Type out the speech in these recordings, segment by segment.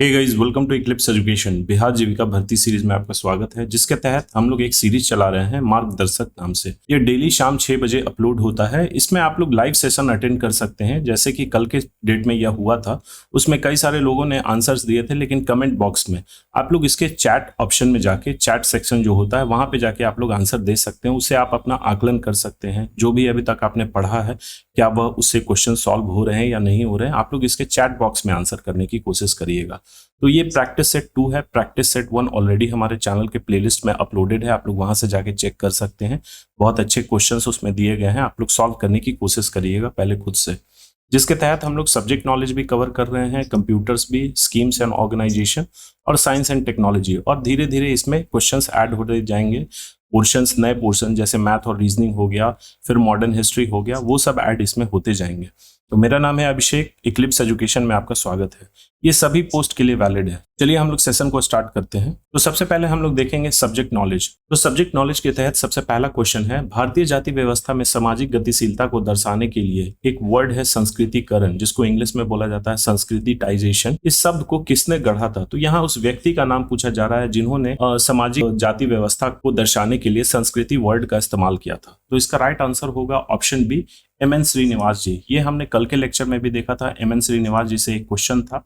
Hey guys, welcome to Eclipse Education. Bihar Jeevika भर्ती series में आपका स्वागत है, जिसके तहत हम लोग एक सीरीज चला रहे हैं मार्गदर्शक नाम से। ये डेली शाम 6 बजे अपलोड होता है। इसमें आप लोग लाइव सेशन अटेंड कर सकते हैं। जैसे कि कल के डेट में यह हुआ था, उसमें कई सारे लोगों ने आंसर्स दिए थे, लेकिन कमेंट बॉक्स में आप लोग इसके चैट ऑप्शन में जाके, चैट सेक्शन जो होता है वहां पे जाके आप लोग आंसर दे सकते हैं। उससे आप अपना आकलन कर सकते हैं, जो भी अभी तक आपने पढ़ा है क्या वह उससे क्वेश्चन सॉल्व हो रहे हैं या नहीं हो रहे हैं। आप लोग इसके चैट बॉक्स में आंसर करने की कोशिश करिएगा। तो ये प्रैक्टिस सेट 2 है। प्रैक्टिस सेट 1 ऑलरेडी हमारे चैनल के प्लेलिस्ट में अपलोडेड है, आप लोग वहां से जाके चेक कर सकते हैं। बहुत अच्छे क्वेश्चंस उसमें दिए गए हैं, आप लोग सॉल्व करने की कोशिश करिएगा पहले खुद से। जिसके तहत हम लोग सब्जेक्ट नॉलेज भी कवर कर रहे हैं, कंप्यूटर्स भी, स्कीम्स एंड ऑर्गेनाइजेशन और साइंस एंड टेक्नोलॉजी। और धीरे धीरे इसमें क्वेश्चंस ऐड होते जाएंगे। पोर्शंस, नए पोर्शन जैसे मैथ और रीजनिंग हो गया, फिर मॉडर्न हिस्ट्री हो गया, वो सब ऐड इसमें होते जाएंगे। तो मेरा नाम है अभिषेक, इक्लिप्स एजुकेशन में आपका स्वागत है। ये सभी पोस्ट के लिए वैलिड है। चलिए हम लोग सेशन को स्टार्ट करते हैं। तो सबसे पहले हम लोग देखेंगे सब्जेक्ट नॉलेज। तो सब्जेक्ट नॉलेज के तहत सबसे पहला क्वेश्चन है, भारतीय जाति व्यवस्था में सामाजिक गतिशीलता को दर्शाने के लिए एक वर्ड है संस्कृतिकरण, जिसको इंग्लिश में बोला जाता है संस्कृतिटाइजेशन। इस शब्द को किसने गढ़ा था? तो यहाँ उस व्यक्ति का नाम पूछा जा रहा है जिन्होंने सामाजिक जाति व्यवस्था को दर्शाने के लिए संस्कृति वर्ड का इस्तेमाल किया था। तो इसका राइट आंसर होगा ऑप्शन बी, एम.एन. श्रीनिवास जी। ये हमने कल के लेक्चर में भी देखा था। एम.एन. श्रीनिवास जी से एक क्वेश्चन था।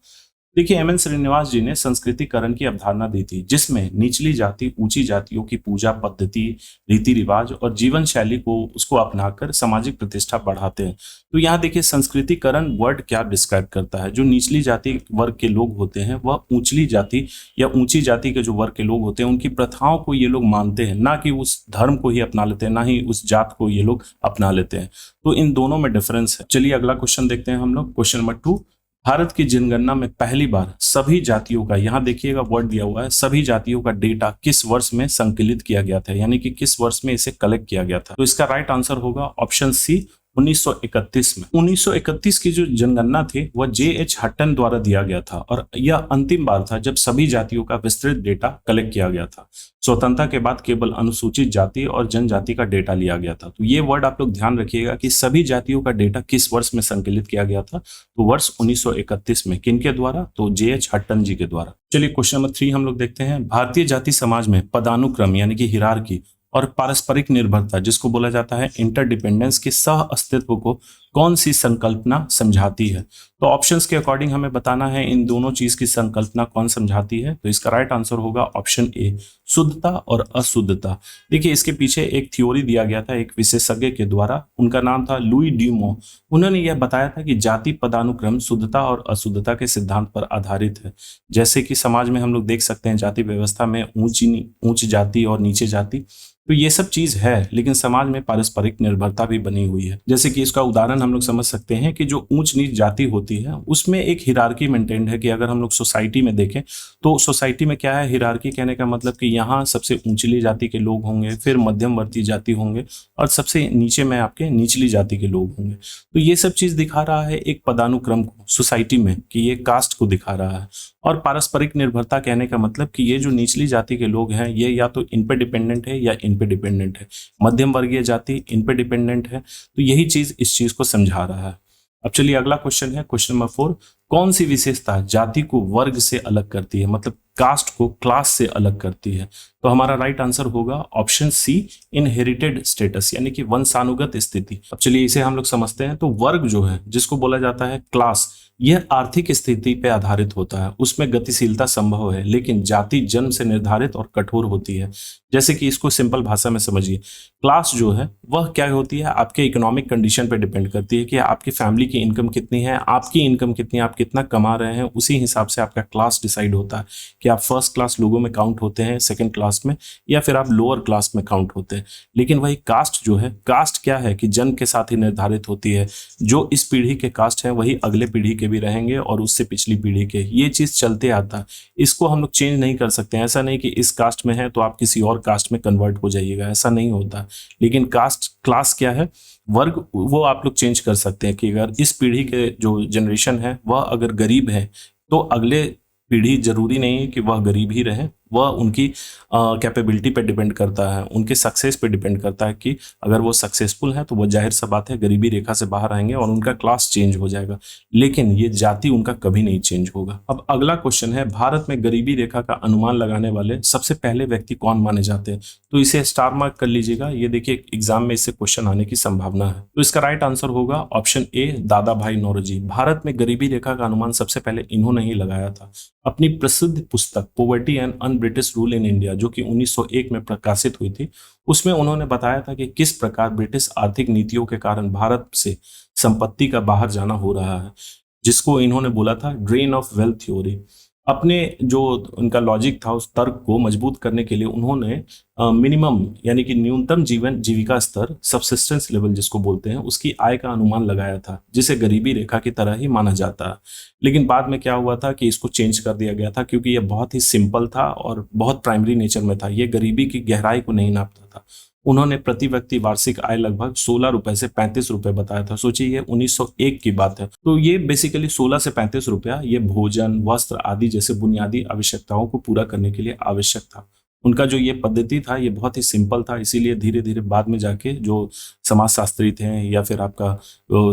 देखिए, एम.एन. श्रीनिवास जी ने संस्कृतिकरण की अवधारणा दी थी, जिसमें निचली जाति ऊंची जातियों की पूजा पद्धति, रीति रिवाज और जीवन शैली को उसको अपनाकर सामाजिक प्रतिष्ठा बढ़ाते हैं। तो यहाँ देखिए, संस्कृतिकरण वर्ड क्या डिस्क्राइब करता है। जो निचली जाति वर्ग के लोग होते हैं, वह ऊंचली जाति या ऊंची जाति के जो वर्ग के लोग होते हैं, उनकी प्रथाओं को ये लोग मानते हैं, ना कि उस धर्म को ही अपना लेते हैं, ना ही उस जात को ये लोग अपना लेते हैं। तो इन दोनों में डिफरेंस है। चलिए अगला क्वेश्चन देखते हैं हम लोग। क्वेश्चन नंबर 2, भारत की जनगणना में पहली बार सभी जातियों का, यहां देखिएगा वर्ड दिया हुआ है, सभी जातियों का डेटा किस वर्ष में संकलित किया गया था, यानी कि किस वर्ष में इसे कलेक्ट किया गया था। तो इसका राइट आंसर होगा ऑप्शन सी, 1931 में। 1931 की जो जनगणना थी वह J.H. हटन द्वारा दिया गया था, और यह अंतिम बार था जब सभी जातियों का विस्तृत डेटा कलेक्ट किया गया था। स्वतंत्रता के बाद केवल अनुसूचित जाति और जनजाति का डेटा लिया गया था। तो ये वर्ड आप लोग ध्यान रखिएगा कि सभी जातियों का डेटा किस वर्ष में संकलित किया गया था। तो वर्ष 1931 में। किनके द्वारा? तो J.H. हटन जी के द्वारा। चलिए क्वेश्चन नंबर 3 हम लोग देखते हैं। भारतीय जाति समाज में पदानुक्रम यानी कि हिरार्की और पारस्परिक निर्भरता, जिसको बोला जाता है इंटरडिपेंडेंस, के सह अस्तित्व को कौन सी संकल्पना समझाती है? तो ऑप्शंस के अकॉर्डिंग हमें बताना है इन दोनों चीज की संकल्पना कौन समझाती है। तो इसका राइट आंसर होगा ऑप्शन ए, शुद्धता और अशुद्धता। देखिए, इसके पीछे एक थ्योरी दिया गया था एक विशेषज्ञ के द्वारा, उनका नाम था लुई ड्यूमो। उन्होंने यह बताया था कि जाति पदानुक्रम शुद्धता और अशुद्धता के सिद्धांत पर आधारित है। जैसे कि समाज में हम लोग देख सकते हैं जाति व्यवस्था में ऊंची जाति और नीचे जाति, तो ये सब चीज है, लेकिन समाज में पारस्परिक निर्भरता भी बनी हुई है। जैसे कि इसका उदाहरण हम लोग समझ सकते हैं कि जो ऊंच नीच जाति होती है उसमें एक हिरार्की मेंटेन्ड है। कि अगर हम लोग सोसाइटी में देखें तो सोसाइटी में क्या है, हिरार्की कहने का मतलब कि यहाँ सबसे ऊंचली जाति के लोग होंगे, फिर मध्यमवर्ती जाति होंगे, और सबसे नीचे में आपके निचली जाति के लोग होंगे। तो ये सब चीज दिखा रहा है एक पदानुक्रम को सोसाइटी में, कि ये कास्ट को दिखा रहा है। और पारस्परिक निर्भरता कहने का मतलब कि ये जो निचली जाति के लोग हैं, ये या तो इन पे डिपेंडेंट है या इन पे डिपेंडेंट है। मध्यम वर्गीय जाति इन पे डिपेंडेंट है। तो यही चीज इस चीज को समझा रहा है। अब चलिए अगला क्वेश्चन है, क्वेश्चन नंबर 4, कौन सी विशेषता जाति को वर्ग से अलग करती है, मतलब कास्ट को क्लास से अलग करती है? तो हमारा राइट आंसर होगा ऑप्शन सी, इनहेरिटेड स्टेटस, यानी कि वंशानुगत स्थिति। अब चलिए इसे हम लोग समझते हैं। तो वर्ग जो है, जिसको बोला जाता है क्लास, यह आर्थिक स्थिति पे आधारित होता है, उसमें गतिशीलता संभव है, लेकिन जाति जन्म से निर्धारित और कठोर होती है। जैसे कि इसको सिंपल भाषा में समझिए, क्लास जो है वह क्या होती है, आपके इकोनॉमिक कंडीशन पे डिपेंड करती है कि आपकी फैमिली की इनकम कितनी है, आपकी इनकम कितनी है, आप कितना कमा रहे हैं, उसी हिसाब से आपका क्लास डिसाइड होता है कि आप फर्स्ट क्लास लोगों में काउंट होते हैं, सेकंड क्लास में, या फिर आप लोअर क्लास में काउंट होते हैं। लेकिन वही कास्ट जो है, कास्ट क्या है कि जन्म के साथ ही निर्धारित होती है। जो इस पीढ़ी के कास्ट हैं वही अगले पीढ़ी के भी रहेंगे और उससे पिछली पीढ़ी के, ये चीज चलते आता है। इसको हम लोग चेंज नहीं कर सकते। ऐसा नहीं कि इस कास्ट में है तो आप किसी और कास्ट में कन्वर्ट हो जाइएगा, ऐसा नहीं होता। लेकिन कास्ट, क्लास क्या है, वर्ग, वो आप लोग चेंज कर सकते हैं कि अगर इस पीढ़ी के जो जनरेशन है वह अगर गरीब है तो अगले पीढ़ी जरूरी नहीं है कि वह गरीब ही रहे, वह उनकी कैपेबिलिटी पे डिपेंड करता है, उनके सक्सेस पे डिपेंड करता है कि अगर वो सक्सेसफुल हैं तो वो जाहिर सा बात है गरीबी रेखा से बाहर आएंगे और उनका क्लास चेंज हो जाएगा, लेकिन ये जाति उनका कभी नहीं चेंज होगा। अब अगला क्वेश्चन है, भारत में गरीबी रेखा का अनुमान लगाने वाले सबसे पहले व्यक्ति कौन माने जाते हैं? तो इसे स्टार मार्क कर लीजिएगा, ये देखिए एग्जाम में इससे क्वेश्चन आने की संभावना है। तो इसका राइट आंसर होगा ऑप्शन ए, दादा भाई नौरोजी। भारत में गरीबी रेखा का अनुमान सबसे पहले इन्होंने ही लगाया था। अपनी प्रसिद्ध पुस्तक poverty and un British rule in India, जो कि 1901 में प्रकाशित हुई थी, उसमें उन्होंने बताया था कि किस प्रकार ब्रिटिश आर्थिक नीतियों के कारण भारत से संपत्ति का बाहर जाना हो रहा है, जिसको इन्होंने बोला था ड्रेन ऑफ वेल्थ थ्योरी। अपने जो उनका लॉजिक था उस तर्क को मजबूत करने के लिए उन्होंने मिनिमम यानी कि न्यूनतम जीवन जीविका स्तर, सबसिस्टेंस लेवल जिसको बोलते हैं, उसकी आय का अनुमान लगाया था, जिसे गरीबी रेखा की तरह ही माना जाता है। लेकिन बाद में क्या हुआ था कि इसको चेंज कर दिया गया था, क्योंकि यह बहुत ही सिंपल था और बहुत प्राइमरी नेचर में था, ये गरीबी की गहराई को नहीं नापता था। उन्होंने प्रति व्यक्ति वार्षिक आय लगभग 16 रुपए से 35 रुपए बताया था। सोचिए ये 1901 की बात है। तो ये बेसिकली 16 से 35 रुपया ये भोजन, वस्त्र आदि जैसे बुनियादी आवश्यकताओं को पूरा करने के लिए आवश्यक था। उनका जो ये पद्धति था ये बहुत ही सिंपल था, इसीलिए धीरे धीरे बाद में जाके जो समाजशास्त्री थे या फिर आपका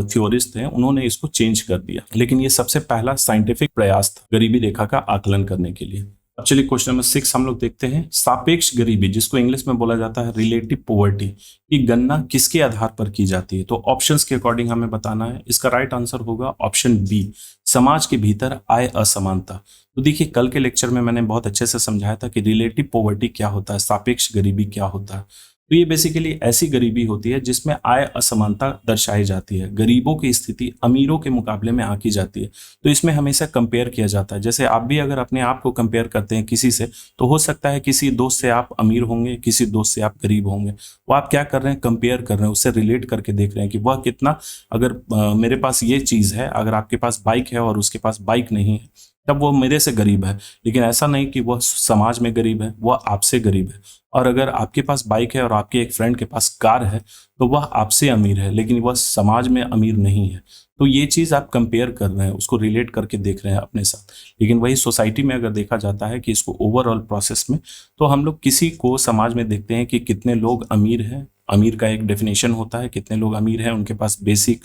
थ्योरिस्ट थे उन्होंने इसको चेंज कर दिया। लेकिन ये सबसे पहला साइंटिफिक प्रयास था गरीबी रेखा का आकलन करने के लिए। अब चलिए क्वेश्चन नंबर 6 हम लोग देखते हैं। सापेक्ष गरीबी, जिसको इंग्लिश में बोला जाता है रिलेटिव पॉवर्टी, की गणना किसके आधार पर की जाती है? तो ऑप्शंस के अकॉर्डिंग हमें बताना है। इसका राइट आंसर होगा ऑप्शन बी, समाज के भीतर आय असमानता। तो देखिए कल के लेक्चर में मैंने बहुत अच्छे से समझाया था कि रिलेटिव पॉवर्टी क्या होता है, सापेक्ष गरीबी क्या होता है। तो ये बेसिकली ऐसी गरीबी होती है जिसमें आय असमानता दर्शाई जाती है, गरीबों की स्थिति अमीरों के मुकाबले में आंकी जाती है। तो इसमें हमेशा कंपेयर किया जाता है। जैसे आप भी अगर अपने आप को कंपेयर करते हैं किसी से, तो हो सकता है किसी दोस्त से आप अमीर होंगे, किसी दोस्त से आप गरीब होंगे। वो आप क्या कर रहे हैं, कंपेयर कर रहे हैं, उससे रिलेट करके देख रहे हैं कि वह कितना, अगर मेरे पास ये चीज़ है, अगर आपके पास बाइक है और उसके पास बाइक नहीं है, तब वो मेरे से गरीब है। लेकिन ऐसा नहीं कि वह समाज में गरीब है, वह आपसे गरीब है। और अगर आपके पास बाइक है और आपके एक फ्रेंड के पास कार है, तो वह आपसे अमीर है, लेकिन वह समाज में अमीर नहीं है। तो ये चीज़ आप कंपेयर कर रहे हैं, उसको रिलेट करके देख रहे हैं अपने साथ। लेकिन वही सोसाइटी में अगर देखा जाता है कि इसको ओवरऑल प्रोसेस में, तो हम लोग किसी को समाज में देखते हैं कि कितने लोग अमीर हैं। अमीर का एक डेफिनेशन होता है, कितने लोग अमीर हैं, उनके पास बेसिक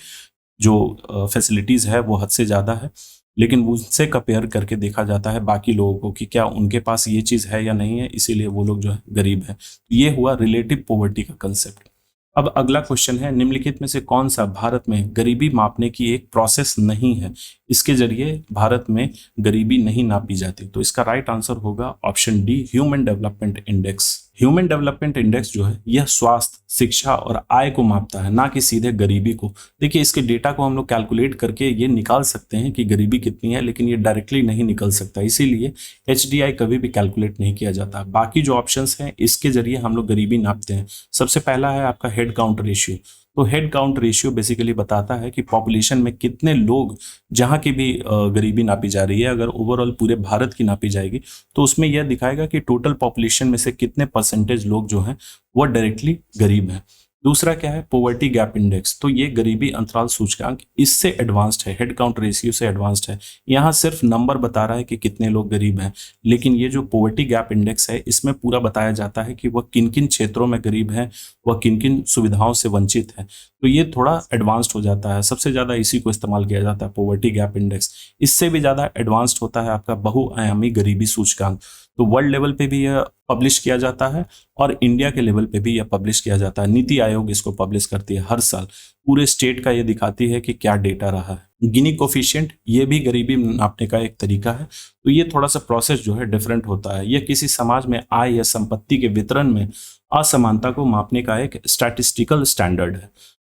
जो फैसिलिटीज़ है वो हद से ज़्यादा है। लेकिन उनसे कंपेयर करके देखा जाता है बाकी लोगों को कि क्या उनके पास ये चीज़ है या नहीं है, इसीलिए वो लोग जो है गरीब है। ये हुआ रिलेटिव पॉवर्टी का कंसेप्ट। अब अगला क्वेश्चन है, निम्नलिखित में से कौन सा भारत में गरीबी मापने की एक प्रोसेस नहीं है, इसके जरिए भारत में गरीबी नहीं नापी जाती? तो इसका राइट आंसर होगा option D, human development index. Human development index जो है यह स्वास्थ्य, शिक्षा और आय को मापता है, ना कि सीधे गरीबी को। देखिए इसके डेटा को हम लोग कैलकुलेट करके ये निकाल सकते हैं कि गरीबी कितनी है, लेकिन ये डायरेक्टली नहीं निकल सकता, इसीलिए HDI कभी भी कैलकुलेट नहीं किया जाता। बाकी जो ऑप्शंस हैं इसके जरिए हम लोग गरीबी नापते हैं। सबसे पहला है आपका हेड काउंट रेशियो। तो हेड काउंट रेशियो बेसिकली बताता है कि पॉपुलेशन में कितने लोग, जहाँ की भी गरीबी नापी जा रही है, अगर ओवरऑल पूरे भारत की नापी जाएगी तो उसमें यह दिखाएगा कि टोटल पॉपुलेशन में से कितने परसेंटेज लोग जो हैं वो डायरेक्टली गरीब हैं। दूसरा क्या है, पॉवर्टी गैप इंडेक्स। तो ये गरीबी अंतराल सूचकांक इससे एडवांस्ड है, हेड काउंट रेशियो से एडवांस्ड है। यहाँ सिर्फ नंबर बता रहा है कि कितने लोग गरीब हैं, लेकिन ये जो पॉवर्टी गैप इंडेक्स है इसमें पूरा बताया जाता है कि वह किन किन क्षेत्रों में गरीब हैं, वह किन किन सुविधाओं से वंचित है। तो ये थोड़ा एडवांस्ड हो जाता है, सबसे ज़्यादा इसी को इस्तेमाल किया जाता है, पॉवर्टी गैप इंडेक्स। इससे भी ज़्यादा एडवांस्ड होता है आपका बहुआयामी गरीबी सूचकांक। तो वर्ल्ड लेवल पे भी यह पब्लिश किया जाता है और इंडिया के लेवल पे भी यह पब्लिश किया जाता है। नीति आयोग इसको पब्लिश करती है हर साल, पूरे स्टेट का ये दिखाती है कि क्या डेटा रहा है। गिनी कोफिशिएंट ये भी गरीबी नापने का एक तरीका है। तो ये थोड़ा सा प्रोसेस जो है डिफरेंट होता है। यह किसी समाज में आय या संपत्ति के वितरण में असमानता को मापने का एक स्टैटिस्टिकल स्टैंडर्ड है।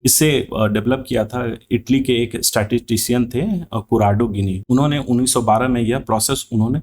इसे डेवलप किया था इटली के एक स्टैटिस्टिशियन थे कोराडो गिनी। उन्होंने 1912 में यह प्रोसेस उन्होंने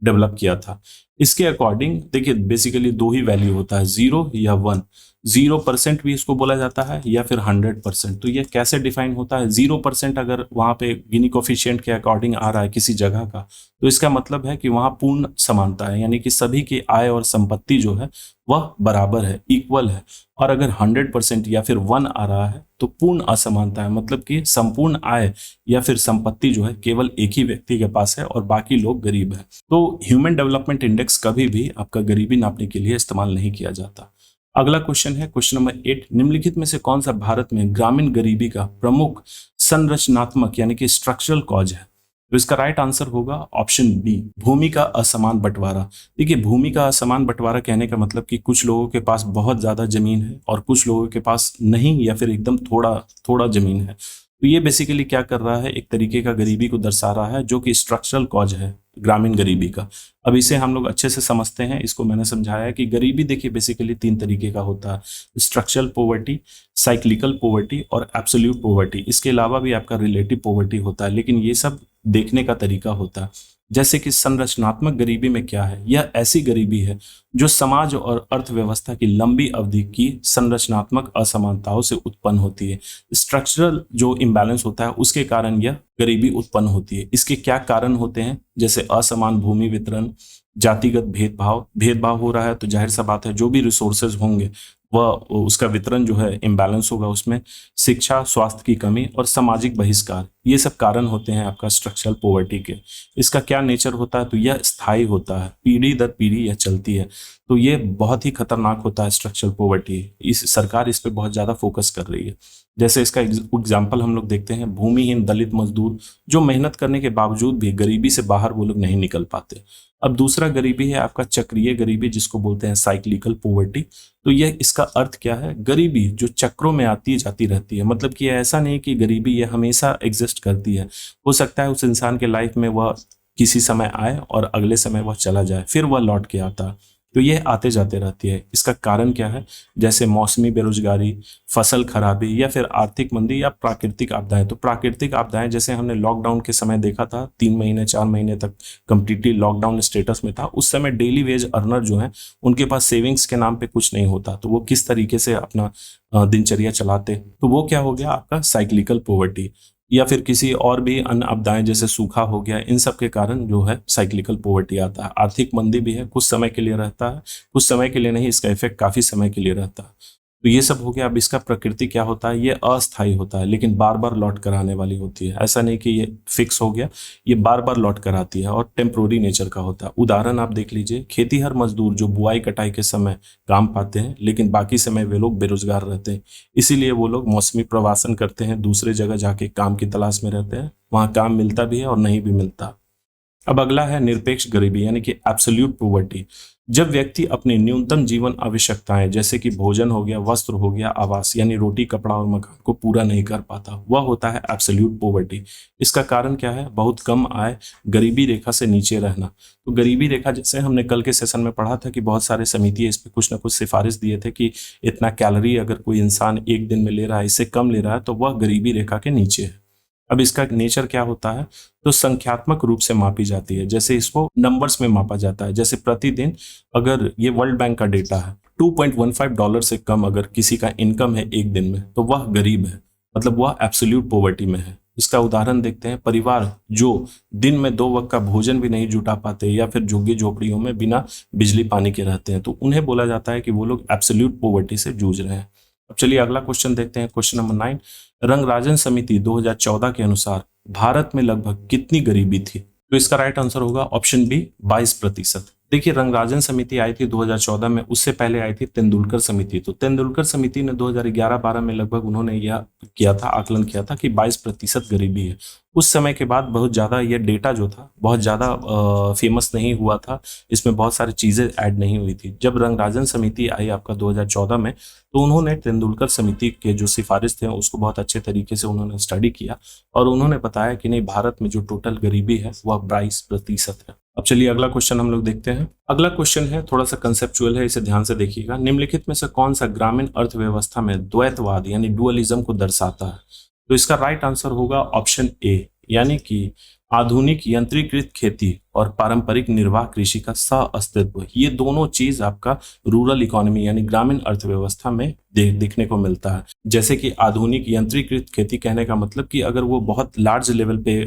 डेवलप किया था। इसके अकॉर्डिंग देखिए बेसिकली दो ही वैल्यू होता है, 0 या 1। 0% भी इसको बोला जाता है या फिर 100%। तो ये कैसे डिफाइन होता है, 0% अगर वहाँ पे गिनी कोफिशिएंट के अकॉर्डिंग आ रहा है किसी जगह का, तो इसका मतलब है कि वहाँ पूर्ण समानता है, यानी कि सभी की आय और संपत्ति जो है वह बराबर है, इक्वल है। और अगर 100% या फिर 1 आ रहा है तो पूर्ण असमानता है, मतलब कि संपूर्ण आय या फिर संपत्ति जो है केवल एक ही व्यक्ति के पास है और बाकी लोग गरीब हैं। तो ह्यूमन डेवलपमेंट इंडेक्स इंडेक्स कभी भी आपका गरीबी नापने के लिए इस्तेमाल नहीं किया जाता। अगला क्वेश्चन है क्वेश्चन नंबर 8, निम्नलिखित में से कौन सा भारत में ग्रामीण गरीबी का प्रमुख संरचनात्मक यानी कि स्ट्रक्चरल कॉज है? तो इसका राइट आंसर होगा ऑप्शन बी, भूमि का असमान बंटवारा। देखिए, भूमि का असमान बंटवारा कहने का मतलब कि कुछ लोगों के पास बहुत ज्यादा जमीन है और कुछ लोगों के पास नहीं, या फिर एकदम थोड़ा थोड़ा जमीन है। तो ये बेसिकली क्या कर रहा है, एक तरीके का गरीबी को दर्शा रहा है, जो कि स्ट्रक्चरल कॉज है ग्रामीण गरीबी का। अब इसे हम लोग अच्छे से समझते हैं। इसको मैंने समझाया कि गरीबी देखिए बेसिकली 3 तरीके का होता है, स्ट्रक्चरल पोवर्टी, साइक्लिकल पोवर्टी और एब्सोल्यूट पोवर्टी। इसके अलावा भी आपका रिलेटिव पोवर्टी होता है, लेकिन ये सब देखने का तरीका होता है। जैसे कि संरचनात्मक गरीबी में क्या है, यह ऐसी गरीबी है जो समाज और अर्थव्यवस्था की लंबी अवधि की संरचनात्मक असमानताओं से उत्पन्न होती है। स्ट्रक्चरल जो इम्बैलेंस होता है उसके कारण यह गरीबी उत्पन्न होती है। इसके क्या कारण होते हैं, जैसे असमान भूमि वितरण, जातिगत भेदभाव। भेदभाव हो रहा है तो जाहिर सा बात है जो भी रिसोर्सेज होंगे वह उसका वितरण जो है इम्बैलेंस होगा उसमें। शिक्षा, स्वास्थ्य की कमी और सामाजिक बहिष्कार, ये सब कारण होते हैं आपका स्ट्रक्चरल पॉवर्टी के। इसका क्या नेचर होता है, तो यह स्थायी होता है, पीढ़ी दर पीढ़ी यह चलती है। तो ये बहुत ही खतरनाक होता है स्ट्रक्चरल पॉवर्टी। इस सरकार इस पे बहुत ज्यादा फोकस कर रही है। जैसे इसका एग्जाम्पल हम लोग देखते हैं, भूमिहीन दलित मजदूर जो मेहनत करने के बावजूद भी गरीबी से बाहर वो लोग नहीं निकल पाते। अब दूसरा गरीबी है आपका चक्रीय गरीबी, जिसको बोलते हैं साइक्लिकल पॉवर्टी। तो यह इसका अर्थ क्या है, गरीबी जो चक्रों में आती जाती रहती है। मतलब कि ऐसा नहीं कि गरीबी ये हमेशा एग्जिस्ट करती है। हो सकता है उस इंसान के लाइफ में वह किसी समय आए और अगले समय वह चला जाए, फिर वह लौट के आता है। तो यह आते जाते रहती है। इसका कारण क्या है, जैसे मौसमी बेरोजगारी, फसल खराबी या फिर आर्थिक मंदी या प्राकृतिक आपदाएं। तो प्राकृतिक आपदाएं जैसे हमने लॉकडाउन के समय देखा था, 3 महीने 4 महीने तक कंप्लीटली लॉकडाउन स्टेटस में था। उस समय डेली वेज अर्नर जो है उनके पास सेविंग्स के नाम पे कुछ नहीं होता, तो वो किस तरीके से अपना दिनचर्या चलाते। तो वो क्या हो गया आपका साइक्लिकल पॉवर्टी। या फिर किसी और भी अन्य आपदाएं जैसे सूखा हो गया, इन सब के कारण जो है साइक्लिकल पॉवर्टी आता है। आर्थिक मंदी भी है, कुछ समय के लिए रहता है, कुछ समय के लिए नहीं, इसका इफेक्ट काफी समय के लिए रहता है। तो ये सब हो गया। अब इसका प्रकृति क्या होता है, ये अस्थायी होता है, लेकिन बार बार लौट कर आने वाली होती है। ऐसा नहीं कि ये फिक्स हो गया, ये बार बार लौट कर आती है और टेम्पोररी नेचर का होता है। उदाहरण आप देख लीजिए, खेतीहर मजदूर जो बुआई कटाई के समय काम पाते हैं, लेकिन बाकी समय वे लोग बेरोजगार रहते हैं। इसीलिए वो लोग मौसमी प्रवासन करते हैं, दूसरे जगह जाके काम की तलाश में रहते हैं। वहां काम मिलता भी है और नहीं भी मिलता। अब अगला है निरपेक्ष गरीबी यानी कि एब्सोल्यूट पॉवर्टी। जब व्यक्ति अपनी न्यूनतम जीवन आवश्यकताएं जैसे कि भोजन हो गया, वस्त्र हो गया, आवास यानी रोटी, कपड़ा और मकान को पूरा नहीं कर पाता, वह होता है एब्सोल्यूट पॉवर्टी। इसका कारण क्या है, बहुत कम आय, गरीबी रेखा से नीचे रहना। तो गरीबी रेखा जैसे हमने कल के सेशन में पढ़ा था कि बहुत सारे समिति इस पे कुछ ना कुछ सिफारिश दिए थे कि इतना कैलोरी अगर कोई इंसान एक दिन में ले रहा है, इससे कम ले रहा है, तो वह गरीबी रेखा के नीचे है। अब इसका नेचर क्या होता है, तो संख्यात्मक रूप से मापी जाती है। जैसे इसको नंबर्स में मापा जाता है। जैसे प्रतिदिन अगर ये वर्ल्ड बैंक का डेटा है, $2.15 से कम अगर किसी का इनकम है एक दिन में, तो वह गरीब है, मतलब वह एब्सोल्यूट पॉवर्टी में है। इसका उदाहरण देखते हैं, परिवार जो दिन में 2 वक्त का भोजन भी नहीं जुटा पाते या फिर झुग्गी झोपड़ियों में बिना बिजली पानी के रहते हैं, तो उन्हें बोला जाता है कि वो लोग एब्सोल्यूट पॉवर्टी से जूझ रहे हैं। अब चलिए अगला क्वेश्चन देखते हैं, क्वेश्चन नंबर 9, रंगराजन समिति 2014 के अनुसार भारत में लगभग कितनी गरीबी थी? तो इसका राइट आंसर होगा ऑप्शन बी, 22%। देखिए, रंगराजन समिति आई थी 2014 में, उससे पहले आई थी तेंदुलकर समिति। तो तेंदुलकर समिति ने 2011-12 में लगभग उन्होंने यह किया था, आकलन किया था कि 22% गरीबी है। उस समय के बाद बहुत ज्यादा यह डेटा जो था बहुत ज्यादा फेमस नहीं हुआ था, इसमें बहुत सारी चीजें ऐड नहीं हुई थी। जब रंगराजन समिति आई आपका 2014 में, तो उन्होंने तेंदुलकर समिति के जो सिफारिश थे उसको बहुत अच्छे तरीके से उन्होंने स्टडी किया और उन्होंने बताया कि नहीं, भारत में जो टोटल गरीबी है वह 22% है। अब चलिए अगला क्वेश्चन हम लोग देखते हैं। अगला क्वेश्चन है थोड़ा सा कंसेप्चुअल है, इसे ध्यान से देखिएगा। निम्नलिखित में से कौन सा ग्रामीण अर्थव्यवस्था में द्वैतवाद यानी डुअलिज्म को दर्शाता है? तो इसका राइट आंसर होगा ऑप्शन ए, यानी कि आधुनिक यंत्रीकृत खेती और पारंपरिक निर्वाह कृषि का सह-अस्तित्व। ये दोनों चीज आपका रूरल इकोनॉमी यानी ग्रामीण अर्थव्यवस्था में देखने को मिलता है। जैसे कि आधुनिक यंत्रीकृत खेती कहने का मतलब कि अगर वो बहुत लार्ज लेवल पे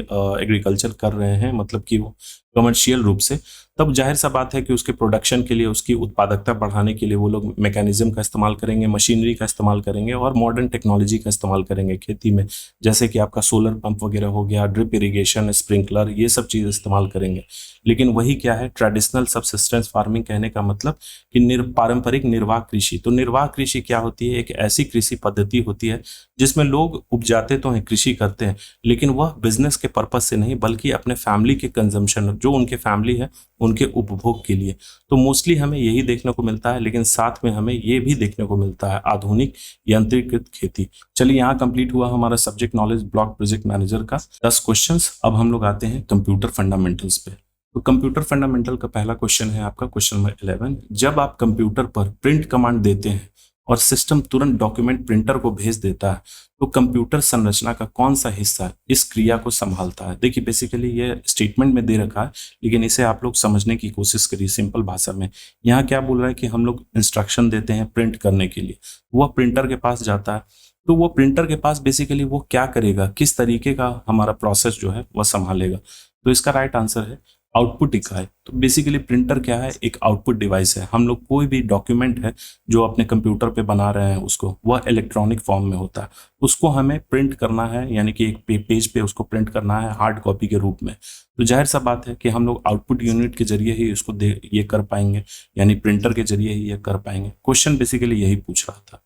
एग्रीकल्चर कर रहे हैं, मतलब कि वो कमर्शियल रूप से, तब जाहिर सा बात है कि उसके प्रोडक्शन के लिए, उसकी उत्पादकता बढ़ाने के लिए वो लोग मैकेनिज्म का इस्तेमाल करेंगे, मशीनरी का इस्तेमाल करेंगे और मॉडर्न टेक्नोलॉजी का इस्तेमाल करेंगे खेती में, जैसे कि आपका सोलर पंप वगैरह हो गया, ड्रिप इरिगेशन, स्प्रिंकलर, ये सब चीज़ इस्तेमाल करेंगे। लेकिन वही क्या है, ट्रेडिशनल सबसिस्टेंस फार्मिंग कहने का मतलब कि पारंपरिक निर्वाह कृषि। तो निर्वाह कृषि क्या होती है? एक ऐसी कृषि पद्धति होती है जिसमें लोग उपजाते तो हैं, कृषि करते हैं, लेकिन वह बिजनेस के पर्पज से नहीं बल्कि अपने फैमिली के कंजम्पशन, जो उनके फैमिली है उनके उपभोग के लिए। तो मोस्टली हमें यही देखने को मिलता है, लेकिन साथ में हमें ये भी देखने को मिलता है आधुनिक यंत्रीकृत खेती। चलिए, यहाँ कंप्लीट हुआ हमारा subject knowledge block project manager का 10 क्वेश्चंस। अब हम लोग आते हैं कंप्यूटर फंडामेंटल्स पे। तो कंप्यूटर फंडामेंटल का पहला क्वेश्चन है आपका क्वेश्चन नंबर 11। जब आप कंप्यूटर पर प्रिंट कमांड देते हैं और सिस्टम तुरंत डॉक्यूमेंट प्रिंटर को भेज देता है, तो कंप्यूटर संरचना का कौन सा हिस्सा इस क्रिया को संभालता है? देखिए, बेसिकली ये स्टेटमेंट में दे रखा है, लेकिन इसे आप लोग समझने की कोशिश करिए सिंपल भाषा में। यहाँ क्या बोल रहा है कि हम लोग इंस्ट्रक्शन देते हैं प्रिंट करने के लिए, वह प्रिंटर के पास जाता है, तो वो प्रिंटर के पास बेसिकली वो क्या करेगा, किस तरीके का हमारा प्रोसेस जो है वह संभालेगा? तो इसका राइट आंसर है आउटपुट इकाई। तो बेसिकली प्रिंटर क्या है? एक आउटपुट डिवाइस है। हम लोग कोई भी डॉक्यूमेंट है जो अपने कंप्यूटर पे बना रहे हैं उसको, वह इलेक्ट्रॉनिक फॉर्म में होता है, उसको हमें प्रिंट करना है, यानी कि एक पेज पे उसको प्रिंट करना है हार्ड कॉपी के रूप में। तो जाहिर सा बात है कि हम लोग आउटपुट यूनिट के जरिए ही इसको ये कर पाएंगे, यानी प्रिंटर के जरिए ही ये कर पाएंगे। क्वेश्चन बेसिकली यही पूछ रहा था।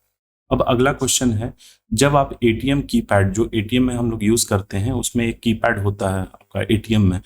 अब अगला क्वेश्चन है, जब आप एटीएम कीपैड, जो एटीएम में हम लोग यूज करते हैं, उसमें एक कीपैड होता है आपका एटीएम में,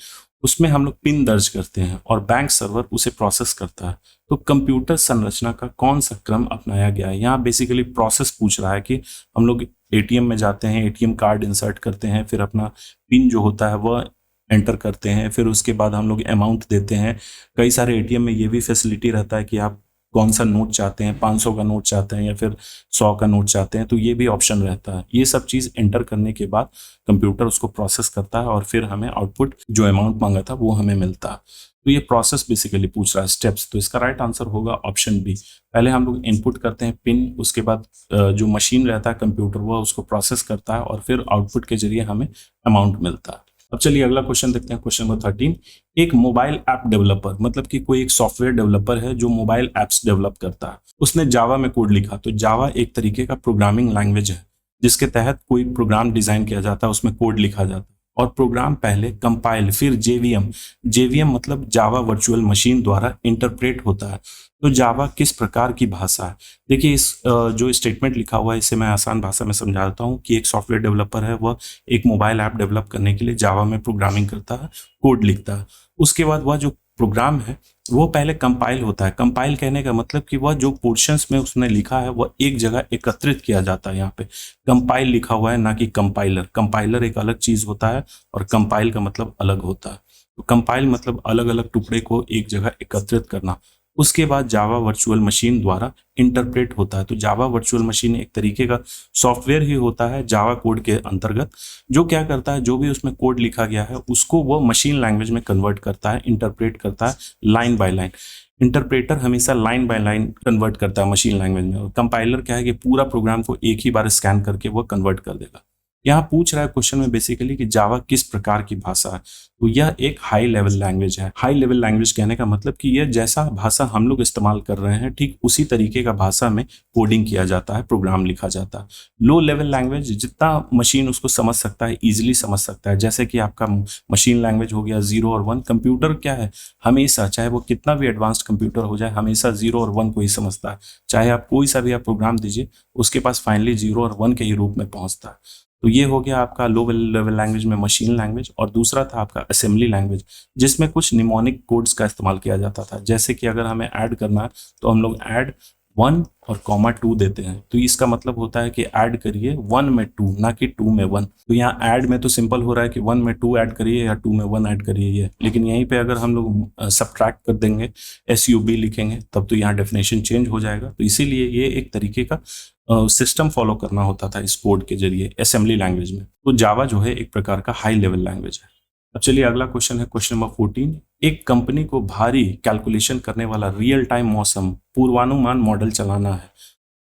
उसमें हम लोग पिन दर्ज करते हैं और बैंक सर्वर उसे प्रोसेस करता है, तो कंप्यूटर संरचना का कौन सा क्रम अपनाया गया है? यहाँ बेसिकली प्रोसेस पूछ रहा है कि हम लोग एटीएम में जाते हैं, एटीएम कार्ड इंसर्ट करते हैं, फिर अपना पिन जो होता है वह एंटर करते हैं, फिर उसके बाद हम लोग अमाउंट देते हैं। कई सारे एटीएम में ये भी फैसिलिटी रहता है कि आप कौन सा नोट चाहते हैं, 500 का नोट चाहते हैं या फिर 100 का नोट चाहते हैं, तो ये भी ऑप्शन रहता है। ये सब चीज़ एंटर करने के बाद कंप्यूटर उसको प्रोसेस करता है और फिर हमें आउटपुट, जो अमाउंट मांगा था वो हमें मिलता है। तो ये प्रोसेस बेसिकली पूछ रहा है स्टेप्स। तो इसका राइट आंसर होगा ऑप्शन बी। पहले हम लोग इनपुट करते हैं पिन, उसके बाद जो मशीन रहता है कंप्यूटर वह उसको प्रोसेस करता है और फिर आउटपुट के जरिए हमें अमाउंट मिलता है। अब चलिए अगला क्वेश्चन देखते हैं, क्वेश्चन नंबर 13। एक मोबाइल ऐप डेवलपर, मतलब कि कोई एक सॉफ्टवेयर डेवलपर है जो मोबाइल ऐप्स डेवलप करता है, उसने जावा में कोड लिखा। तो जावा एक तरीके का प्रोग्रामिंग लैंग्वेज है जिसके तहत कोई प्रोग्राम डिजाइन किया जाता है, उसमें कोड लिखा जाता है और प्रोग्राम पहले कंपाइल फिर जेवीएम, जेवीएम मतलब जावा वर्चुअल मशीन द्वारा इंटरप्रेट होता है। तो जावा किस प्रकार की भाषा है? देखिए, इस जो स्टेटमेंट लिखा हुआ है इसे मैं आसान भाषा में समझाता हूँ कि एक सॉफ्टवेयर डेवलपर है, वह एक मोबाइल ऐप डेवलप करने के लिए जावा में प्रोग्रामिंग करता है, कोड लिखता है। उसके बाद वह जो प्रोग्राम है वो पहले कंपाइल होता है। कंपाइल कहने का मतलब कि वह जो पोर्शंस में उसने लिखा है वह एक जगह एकत्रित किया जाता है। यहाँ पे कंपाइल लिखा हुआ है, ना कि कंपाइलर। कंपाइलर एक अलग चीज होता है और कंपाइल का मतलब अलग होता है। तो कंपाइल मतलब अलग अलग टुकड़े को एक जगह एकत्रित करना। उसके बाद जावा वर्चुअल मशीन द्वारा इंटरप्रेट होता है। तो जावा वर्चुअल मशीन एक तरीके का सॉफ्टवेयर ही होता है जावा कोड के अंतर्गत, जो क्या करता है, जो भी उसमें कोड लिखा गया है उसको वो मशीन लैंग्वेज में कन्वर्ट करता है, इंटरप्रेट करता है लाइन बाय लाइन। इंटरप्रेटर हमेशा लाइन बाय लाइन कन्वर्ट करता है मशीन लैंग्वेज में, और कंपाइलर क्या है कि पूरा प्रोग्राम को एक ही बार स्कैन करके वो कन्वर्ट कर देगा। यहाँ पूछ रहा है क्वेश्चन में बेसिकली कि जावा किस प्रकार की भाषा है? तो यह एक हाई लेवल लैंग्वेज है। हाई लेवल लैंग्वेज कहने का मतलब कि यह जैसा भाषा हम लोग इस्तेमाल कर रहे हैं ठीक उसी तरीके का भाषा में कोडिंग किया जाता है, प्रोग्राम लिखा जाता है। लो लेवल लैंग्वेज जितना मशीन उसको समझ सकता है, इजिली समझ सकता है, जैसे कि आपका मशीन लैंग्वेज हो गया 0 और 1। कंप्यूटर क्या है, हमेशा चाहे वो कितना भी एडवांस्ड कंप्यूटर हो जाए, हमेशा 0 और 1 को ही समझता है। चाहे आप कोई सा भी आप प्रोग्राम दीजिए, उसके पास फाइनली 0 और 1 के ही रूप में पहुंचता है। तो ये हो गया आपका लो लेवल लैंग्वेज में मशीन लैंग्वेज। और दूसरा था आपका असेंबली लैंग्वेज, जिसमें कुछ निमोनिक कोड्स का इस्तेमाल किया जाता था। जैसे कि अगर हमें ऐड करना है तो हम लोग ऐड 1 और कॉमा 2 देते हैं। तो इसका मतलब होता है कि ऐड करिए 1 में 2, ना कि 2 में 1। तो यहाँ ऐड में तो सिंपल हो रहा है कि 1 में 2 ऐड करिए या 2 में 1 ऐड करिए ये, लेकिन यहीं पे अगर हम लोग सब्ट्रैक्ट कर देंगे, SUB लिखेंगे, तब तो यहाँ डेफिनेशन चेंज हो जाएगा। तो इसीलिए ये एक तरीके का सिस्टम फॉलो करना होता था इस कोड के जरिए असेंबली लैंग्वेज में। तो जावा जो है एक प्रकार का हाई लेवल लैंग्वेज है। अब चलिए अगला क्वेश्चन है, क्वेश्चन नंबर 14। एक कंपनी को भारी कैलकुलेशन करने वाला रियल टाइम मौसम पूर्वानुमान मॉडल चलाना है,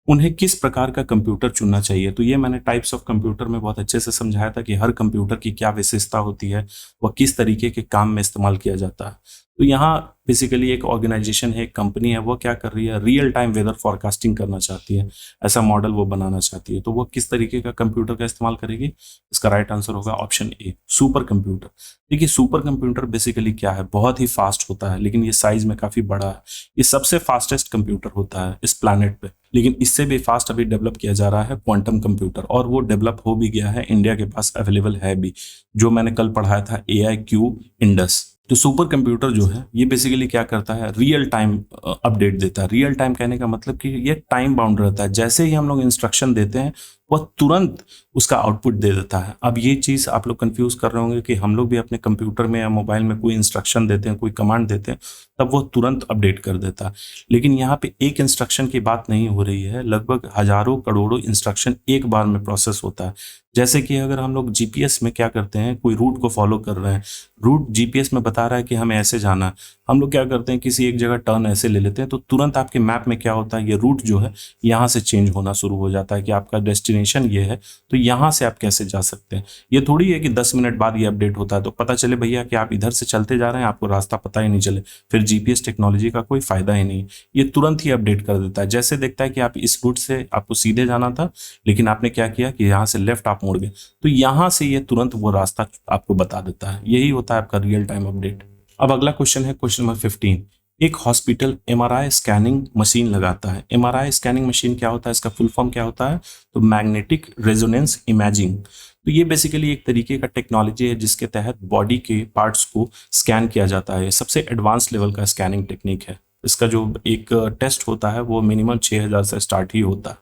उन्हें किस प्रकार का कंप्यूटर चुनना चाहिए? तो ये मैंने टाइप्स ऑफ कंप्यूटर में बहुत अच्छे से समझाया था कि हर कंप्यूटर की क्या विशेषता होती है, वह किस तरीके के काम में इस्तेमाल किया जाता है। तो यहाँ बेसिकली एक ऑर्गेनाइजेशन है, एक कंपनी है, वो क्या कर रही है, रियल टाइम वेदर फोरकास्टिंग करना चाहती है, ऐसा मॉडल वो बनाना चाहती है। तो वो किस तरीके का कंप्यूटर का इस्तेमाल करेगी? इसका राइट आंसर होगा ऑप्शन ए, सुपर कंप्यूटर। देखिए सुपर कंप्यूटर बेसिकली क्या है, बहुत ही फास्ट होता है, लेकिन ये साइज में काफी बड़ा है। ये सबसे फास्टेस्ट कंप्यूटर होता है इस प्लैनेट पे, लेकिन इससे भी फास्ट अभी डेवलप किया जा रहा है क्वांटम कंप्यूटर, और वो डेवलप हो भी गया है, इंडिया के पास अवेलेबल है भी, जो मैंने कल पढ़ाया था AIQ इंडस। तो सुपर कंप्यूटर जो है ये बेसिकली क्या करता है, रियल टाइम अपडेट देता है। रियल टाइम कहने का मतलब कि ये टाइम बाउंड रहता है, जैसे ही हम लोग इंस्ट्रक्शन देते हैं वह तुरंत उसका आउटपुट दे देता है। अब ये चीज़ आप लोग कंफ्यूज कर रहे होंगे कि हम लोग भी अपने कंप्यूटर में या मोबाइल में कोई इंस्ट्रक्शन देते हैं, कोई कमांड देते हैं, तब वो तुरंत अपडेट कर देता है। लेकिन यहाँ पे एक इंस्ट्रक्शन की बात नहीं हो रही है, लगभग हजारों करोड़ों इंस्ट्रक्शन एक बार में प्रोसेस होता है। जैसे कि अगर हम लोग GPS में क्या करते हैं, कोई रूट को फॉलो कर रहे हैं, रूट GPS में बता रहा है कि हमें ऐसे जाना है, हम लोग क्या करते हैं, किसी एक जगह टर्न ऐसे ले लेते हैं, तो तुरंत आपके मैप में क्या होता है, ये रूट जो है यहाँ से चेंज होना शुरू हो जाता है कि आपका डेस्टिनेशन ये है, तो यहाँ से आप कैसे जा सकते हैं। ये थोड़ी है कि 10 मिनट बाद ये अपडेट होता है तो पता चले भैया कि आप इधर से चलते जा रहे हैं, आपको रास्ता पता ही नहीं चले, फिर GPS टेक्नोलॉजी का कोई फायदा ही नहीं। ये तुरंत ही अपडेट कर देता है, जैसे देखता है कि आप इस रूट से आपको सीधे जाना था, लेकिन आपने क्या किया कि यहाँ से लेफ्ट आप मुड़ गए, तो यहाँ से ये तुरंत वो रास्ता आपको बता देता है। यही होता है आपका रियल टाइम अपडेट। अब अगला क्वेश्चन है क्वेश्चन नंबर 15। एक हॉस्पिटल MRI स्कैनिंग मशीन लगाता है। MRI स्कैनिंग मशीन क्या होता है, इसका फुल फॉर्म क्या होता है? तो मैग्नेटिक रेजोनेंस इमेजिंग। तो ये बेसिकली एक तरीके का टेक्नोलॉजी है जिसके तहत बॉडी के पार्ट्स को स्कैन किया जाता है। सबसे एडवांस लेवल का स्कैनिंग टेक्निक है। इसका जो एक टेस्ट होता है वो मिनिमम 6000 से स्टार्ट ही होता है।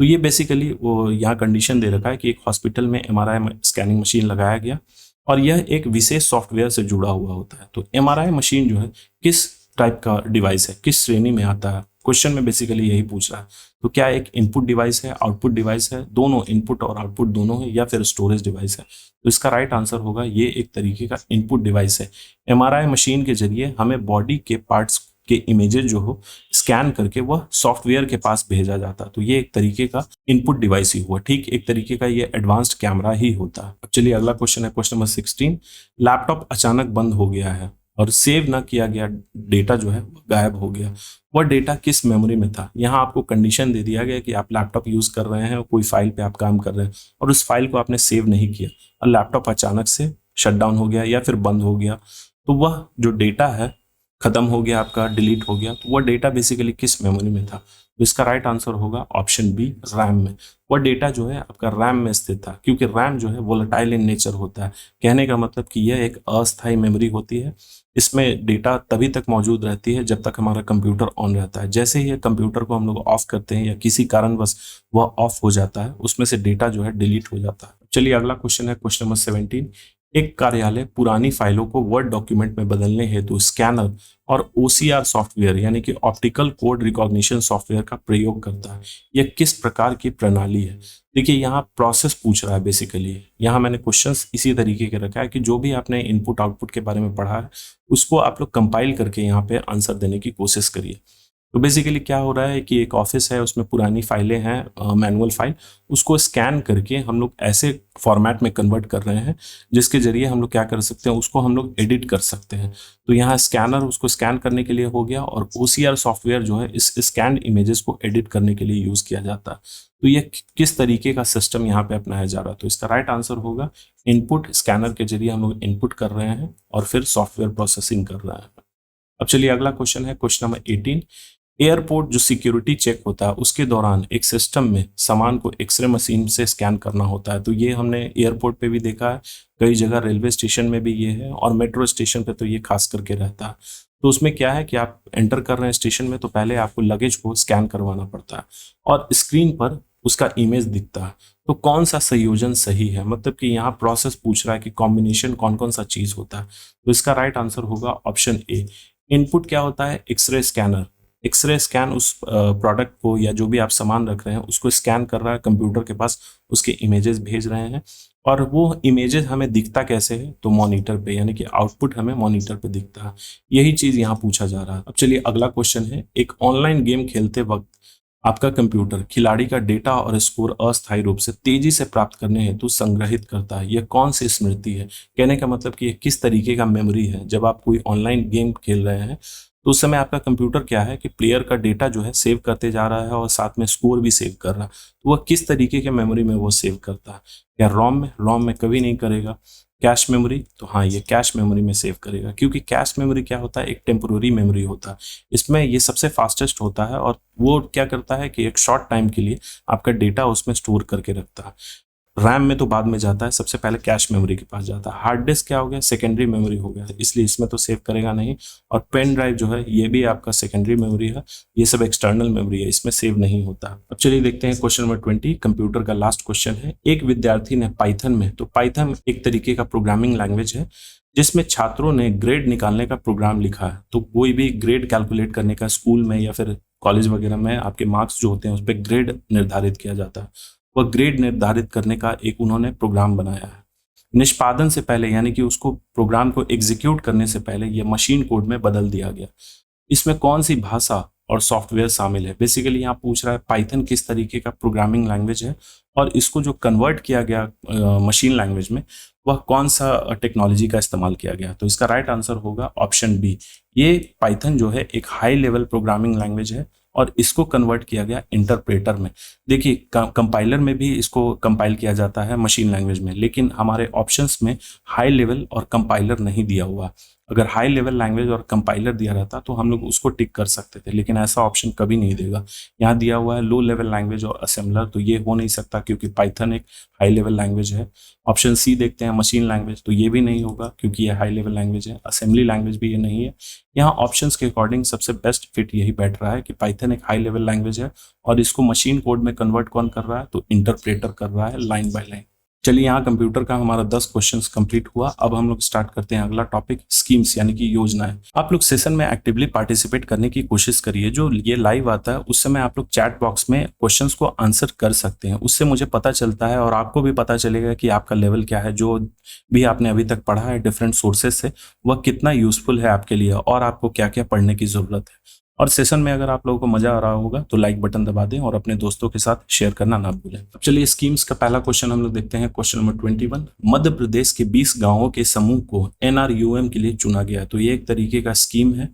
तो ये बेसिकली वो यहाँ कंडीशन दे रखा है कि एक हॉस्पिटल में MRI स्कैनिंग मशीन लगाया गया और यह एक विशेष सॉफ्टवेयर से जुड़ा हुआ होता है। तो MRI मशीन जो है किस टाइप का डिवाइस है, किस श्रेणी में आता है, क्वेश्चन में बेसिकली यही पूछ रहा है। तो क्या एक इनपुट डिवाइस है, आउटपुट डिवाइस है, दोनों इनपुट और आउटपुट दोनों है, या फिर स्टोरेज डिवाइस है? तो इसका राइट आंसर होगा ये एक तरीके का इनपुट डिवाइस है। MRI मशीन के जरिए हमें बॉडी के पार्ट्स के इमेजेस जो हो स्कैन करके वह सॉफ्टवेयर के पास भेजा जाता है। तो ये एक तरीके का इनपुट डिवाइस ही हुआ, ठीक एक तरीके का ये एडवांस्ड कैमरा ही होता है। अब चलिए अगला क्वेश्चन है क्वेश्चन नंबर 16। लैपटॉप अचानक बंद हो गया है और सेव ना किया गया डेटा जो है गायब हो गया। वह डेटा किस मेमोरी में था? यहाँ आपको कंडीशन दे दिया गया कि आप लैपटॉप यूज कर रहे हैं, कोई फाइल पे आप काम कर रहे हैं और उस फाइल को आपने सेव नहीं किया और लैपटॉप अचानक से शट डाउन हो गया या फिर बंद हो गया, तो वह जो डेटा है खत्म हो गया, आपका डिलीट हो गया, तो वह डेटा बेसिकली किस मेमोरी में था? तो इसका राइट आंसर होगा ऑप्शन बी, रैम में। वह डेटा जो है आपका रैम में स्थित था, क्योंकि रैम जो है वोलेटाइल इन नेचर होता है। कहने का मतलब कि यह एक अस्थायी मेमोरी होती है। इसमें डेटा तभी तक मौजूद रहती है जब तक हमारा कंप्यूटर ऑन रहता है। जैसे ही कंप्यूटर को हम लोग ऑफ करते हैं या किसी कारणवश वह ऑफ हो जाता है, उसमें से डेटा जो है डिलीट हो जाता है। चलिए अगला क्वेश्चन है क्वेश्चन नंबर 17। एक कार्यालय पुरानी फाइलों को वर्ड डॉक्यूमेंट में बदलने हेतु स्कैनर और OCR सॉफ्टवेयर यानी कि ऑप्टिकल कोड रिकॉग्निशन सॉफ्टवेयर का प्रयोग करता है। यह किस प्रकार की प्रणाली है? देखिए यहाँ प्रोसेस पूछ रहा है बेसिकली। यहाँ मैंने क्वेश्चंस इसी तरीके के रखा है कि जो भी आपने इनपुट आउटपुट के बारे में पढ़ा है उसको आप लोग कंपाइल करके यहाँ पे आंसर देने की कोशिश करिए। तो बेसिकली क्या हो रहा है कि एक ऑफिस है, उसमें पुरानी फाइलें हैं, मैनुअल फाइल, उसको स्कैन करके हम लोग ऐसे फॉर्मेट में कन्वर्ट कर रहे हैं जिसके जरिए हम लोग क्या कर सकते हैं, उसको हम लोग एडिट कर सकते हैं। तो यहाँ स्कैनर उसको स्कैन करने के लिए हो गया और OCR सॉफ्टवेयर जो है इस स्कैन इमेजेस को एडिट करने के लिए यूज किया जाता है। तो ये किस तरीके का सिस्टम यहाँ पे अपनाया जा रहा है? तो इसका राइट आंसर होगा इनपुट। स्कैनर के जरिए हम लोग इनपुट कर रहे हैं और फिर सॉफ्टवेयर प्रोसेसिंग कर रहे हैं। अब चलिए अगला क्वेश्चन है क्वेश्चन नंबर 18। एयरपोर्ट जो सिक्योरिटी चेक होता है उसके दौरान एक सिस्टम में सामान को एक्सरे मशीन से स्कैन करना होता है। तो ये हमने एयरपोर्ट पे भी देखा है, कई जगह रेलवे स्टेशन में भी ये है और मेट्रो स्टेशन पे तो ये खास करके रहता है। तो उसमें क्या है कि आप एंटर कर रहे हैं स्टेशन में, तो पहले आपको लगेज को स्कैन करवाना पड़ता है और स्क्रीन पर उसका इमेज दिखता है। तो कौन सा संयोजन सही है? मतलब कि यहाँ प्रोसेस पूछ रहा है कि कॉम्बिनेशन कौन कौन सा चीज होता है। तो इसका राइट आंसर होगा ऑप्शन ए। इनपुट क्या होता है? X-ray scanner. एक्सरे स्कैन उस प्रोडक्ट को या जो भी आप सामान रख रहे हैं उसको स्कैन कर रहा है, कंप्यूटर के पास उसके इमेजेस भेज रहे हैं और वो इमेजेस हमें दिखता कैसे है? तो मॉनिटर पे, यानी कि आउटपुट हमें मॉनिटर पे दिखता है। यही चीज यहाँ पूछा जा रहा है। अब चलिए अगला क्वेश्चन है। एक ऑनलाइन गेम खेलते वक्त आपका कंप्यूटर खिलाड़ी का डेटा और स्कोर अस्थायी रूप से तेजी से प्राप्त करने हेतु संग्रहित करता है। यह कौन सी स्मृति है? कहने का मतलब कि ये किस तरीके का मेमोरी है। जब आप कोई ऑनलाइन गेम खेल रहे हैं तो उस समय आपका कंप्यूटर क्या है कि प्लेयर का डेटा जो है सेव करते जा रहा है और साथ में स्कोर भी सेव कर रहा है। तो वह किस तरीके के मेमोरी में वो सेव करता है? क्या रोम में कभी नहीं करेगा। कैश मेमोरी, तो हाँ ये कैश मेमोरी में सेव करेगा, क्योंकि कैश मेमोरी क्या होता है, एक टेम्पोररी मेमोरी होता है। इसमें ये सबसे फास्टेस्ट होता है और वो क्या करता है कि एक शॉर्ट टाइम के लिए आपका डेटा उसमें स्टोर करके रखता है। रैम में तो बाद में जाता है, सबसे पहले कैश मेमोरी के पास जाता है। हार्ड डिस्क क्या हो गया, सेकेंडरी मेमोरी हो गया, इसलिए इसमें तो सेव करेगा नहीं। और पेन ड्राइव जो है ये भी आपका सेकेंडरी मेमोरी है, ये सब एक्सटर्नल मेमोरी है, इसमें सेव नहीं होता। अब चलिए देखते हैं क्वेश्चन नंबर 20, कंप्यूटर का लास्ट क्वेश्चन है। एक विद्यार्थी ने पाइथन में, तो पाइथन एक तरीके का प्रोग्रामिंग लैंग्वेज है जिसमें छात्रों ने ग्रेड निकालने का प्रोग्राम लिखा है। तो कोई भी ग्रेड कैलकुलेट करने का स्कूल में या फिर कॉलेज वगैरह में आपके मार्क्स जो होते हैं उस पर ग्रेड निर्धारित किया जाता है। वह ग्रेड निर्धारित करने का एक उन्होंने प्रोग्राम बनाया है। निष्पादन से पहले यानी कि उसको प्रोग्राम को एग्जीक्यूट करने से पहले यह मशीन कोड में बदल दिया गया। इसमें कौन सी भाषा और सॉफ्टवेयर शामिल है? बेसिकली यहाँ पूछ रहा है पाइथन किस तरीके का प्रोग्रामिंग लैंग्वेज है और इसको जो कन्वर्ट किया गया मशीन लैंग्वेज में वह कौन सा टेक्नोलॉजी का इस्तेमाल किया गया। तो इसका राइट आंसर होगा ऑप्शन बी। ये पाइथन जो है एक हाई लेवल प्रोग्रामिंग लैंग्वेज है और इसको कन्वर्ट किया गया इंटरप्रेटर में। देखिए कंपाइलर में भी इसको कंपाइल किया जाता है मशीन लैंग्वेज में, लेकिन हमारे ऑप्शंस में हाई लेवल और कंपाइलर नहीं दिया हुआ। अगर हाई लेवल लैंग्वेज और कंपाइलर दिया रहता तो हम लोग उसको टिक कर सकते थे, लेकिन ऐसा ऑप्शन कभी नहीं देगा। यहाँ दिया हुआ है लो लेवल लैंग्वेज और असेंबलर, तो ये हो नहीं सकता क्योंकि पाइथन एक हाई लेवल लैंग्वेज है। ऑप्शन सी देखते हैं मशीन लैंग्वेज, तो ये भी नहीं होगा क्योंकि ये हाई लेवल लैंग्वेज है। असेंबली लैंग्वेज भी ये नहीं है। यहाँ ऑप्शंस के अकॉर्डिंग सबसे बेस्ट फिट यही बैठ रहा है कि पाइथन एक हाई लेवल लैंग्वेज है और इसको मशीन कोड में कन्वर्ट कौन कर रहा है, तो इंटरप्रेटर कर रहा है लाइन बाय लाइन। चलिए यहाँ कंप्यूटर का हमारा 10 क्वेश्चंस कंप्लीट हुआ। अब हम लोग स्टार्ट करते हैं अगला टॉपिक, स्कीम्स यानी कि योजनाएं। आप लोग सेशन में एक्टिवली पार्टिसिपेट करने की कोशिश करिए। जो ये लाइव आता है उस समय आप लोग चैट बॉक्स में क्वेश्चंस को आंसर कर सकते हैं, उससे मुझे पता चलता है और आपको भी पता चलेगा कि आपका लेवल क्या है। जो भी आपने अभी तक पढ़ा है डिफरेंट सोर्सेज से वह कितना यूजफुल है आपके लिए और आपको क्या क्या पढ़ने की जरूरत है। और सेशन में अगर आप लोगों को मजा आ रहा होगा तो लाइक बटन दबा दें और अपने दोस्तों के साथ शेयर करना ना भूलें। अब चलिए स्कीम्स का पहला क्वेश्चन हम लोग देखते हैं, क्वेश्चन नंबर 21। मध्य प्रदेश के 20 गांवों के समूह को एनआरयूएम के लिए चुना गया। तो ये एक तरीके का स्कीम है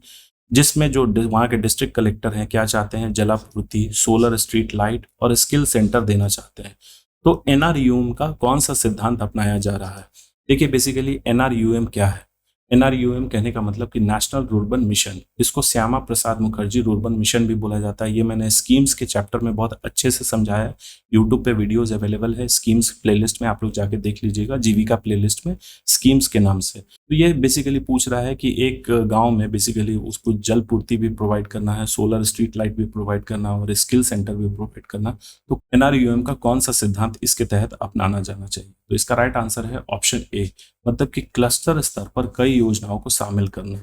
जिसमें जो वहाँ के डिस्ट्रिक्ट कलेक्टर हैं क्या चाहते हैं, जलापूर्ति, सोलर स्ट्रीट लाइट और स्किल सेंटर देना चाहते हैं। तो एनआरयूएम का कौन सा सिद्धांत अपनाया जा रहा है? देखिए बेसिकली एनआरयूएम क्या है। एनआरयूएम कहने का मतलब कि नेशनल रूर्बन मिशन, इसको श्यामा प्रसाद मुखर्जी रूर्बन मिशन भी बोला जाता है। ये मैंने स्कीम्स के चैप्टर में बहुत अच्छे से समझाया है। यूट्यूब पे वीडियोस अवेलेबल है स्कीम्स प्लेलिस्ट में, आप लोग जाके देख लीजिएगा, जीविका प्लेलिस्ट में स्कीम्स के नाम से। तो ये बेसिकली पूछ रहा है कि एक गांव में बेसिकली उसको जल पूर्ति भी प्रोवाइड करना है, सोलर स्ट्रीट लाइट भी प्रोवाइड करना और स्किल सेंटर भी प्रोवाइड करना। तो एनआरयूएम का कौन सा सिद्धांत इसके तहत अपनाना जाना चाहिए? तो इसका राइट आंसर है ऑप्शन ए, मतलब कि क्लस्टर स्तर पर कई योजनाओं को शामिल करना।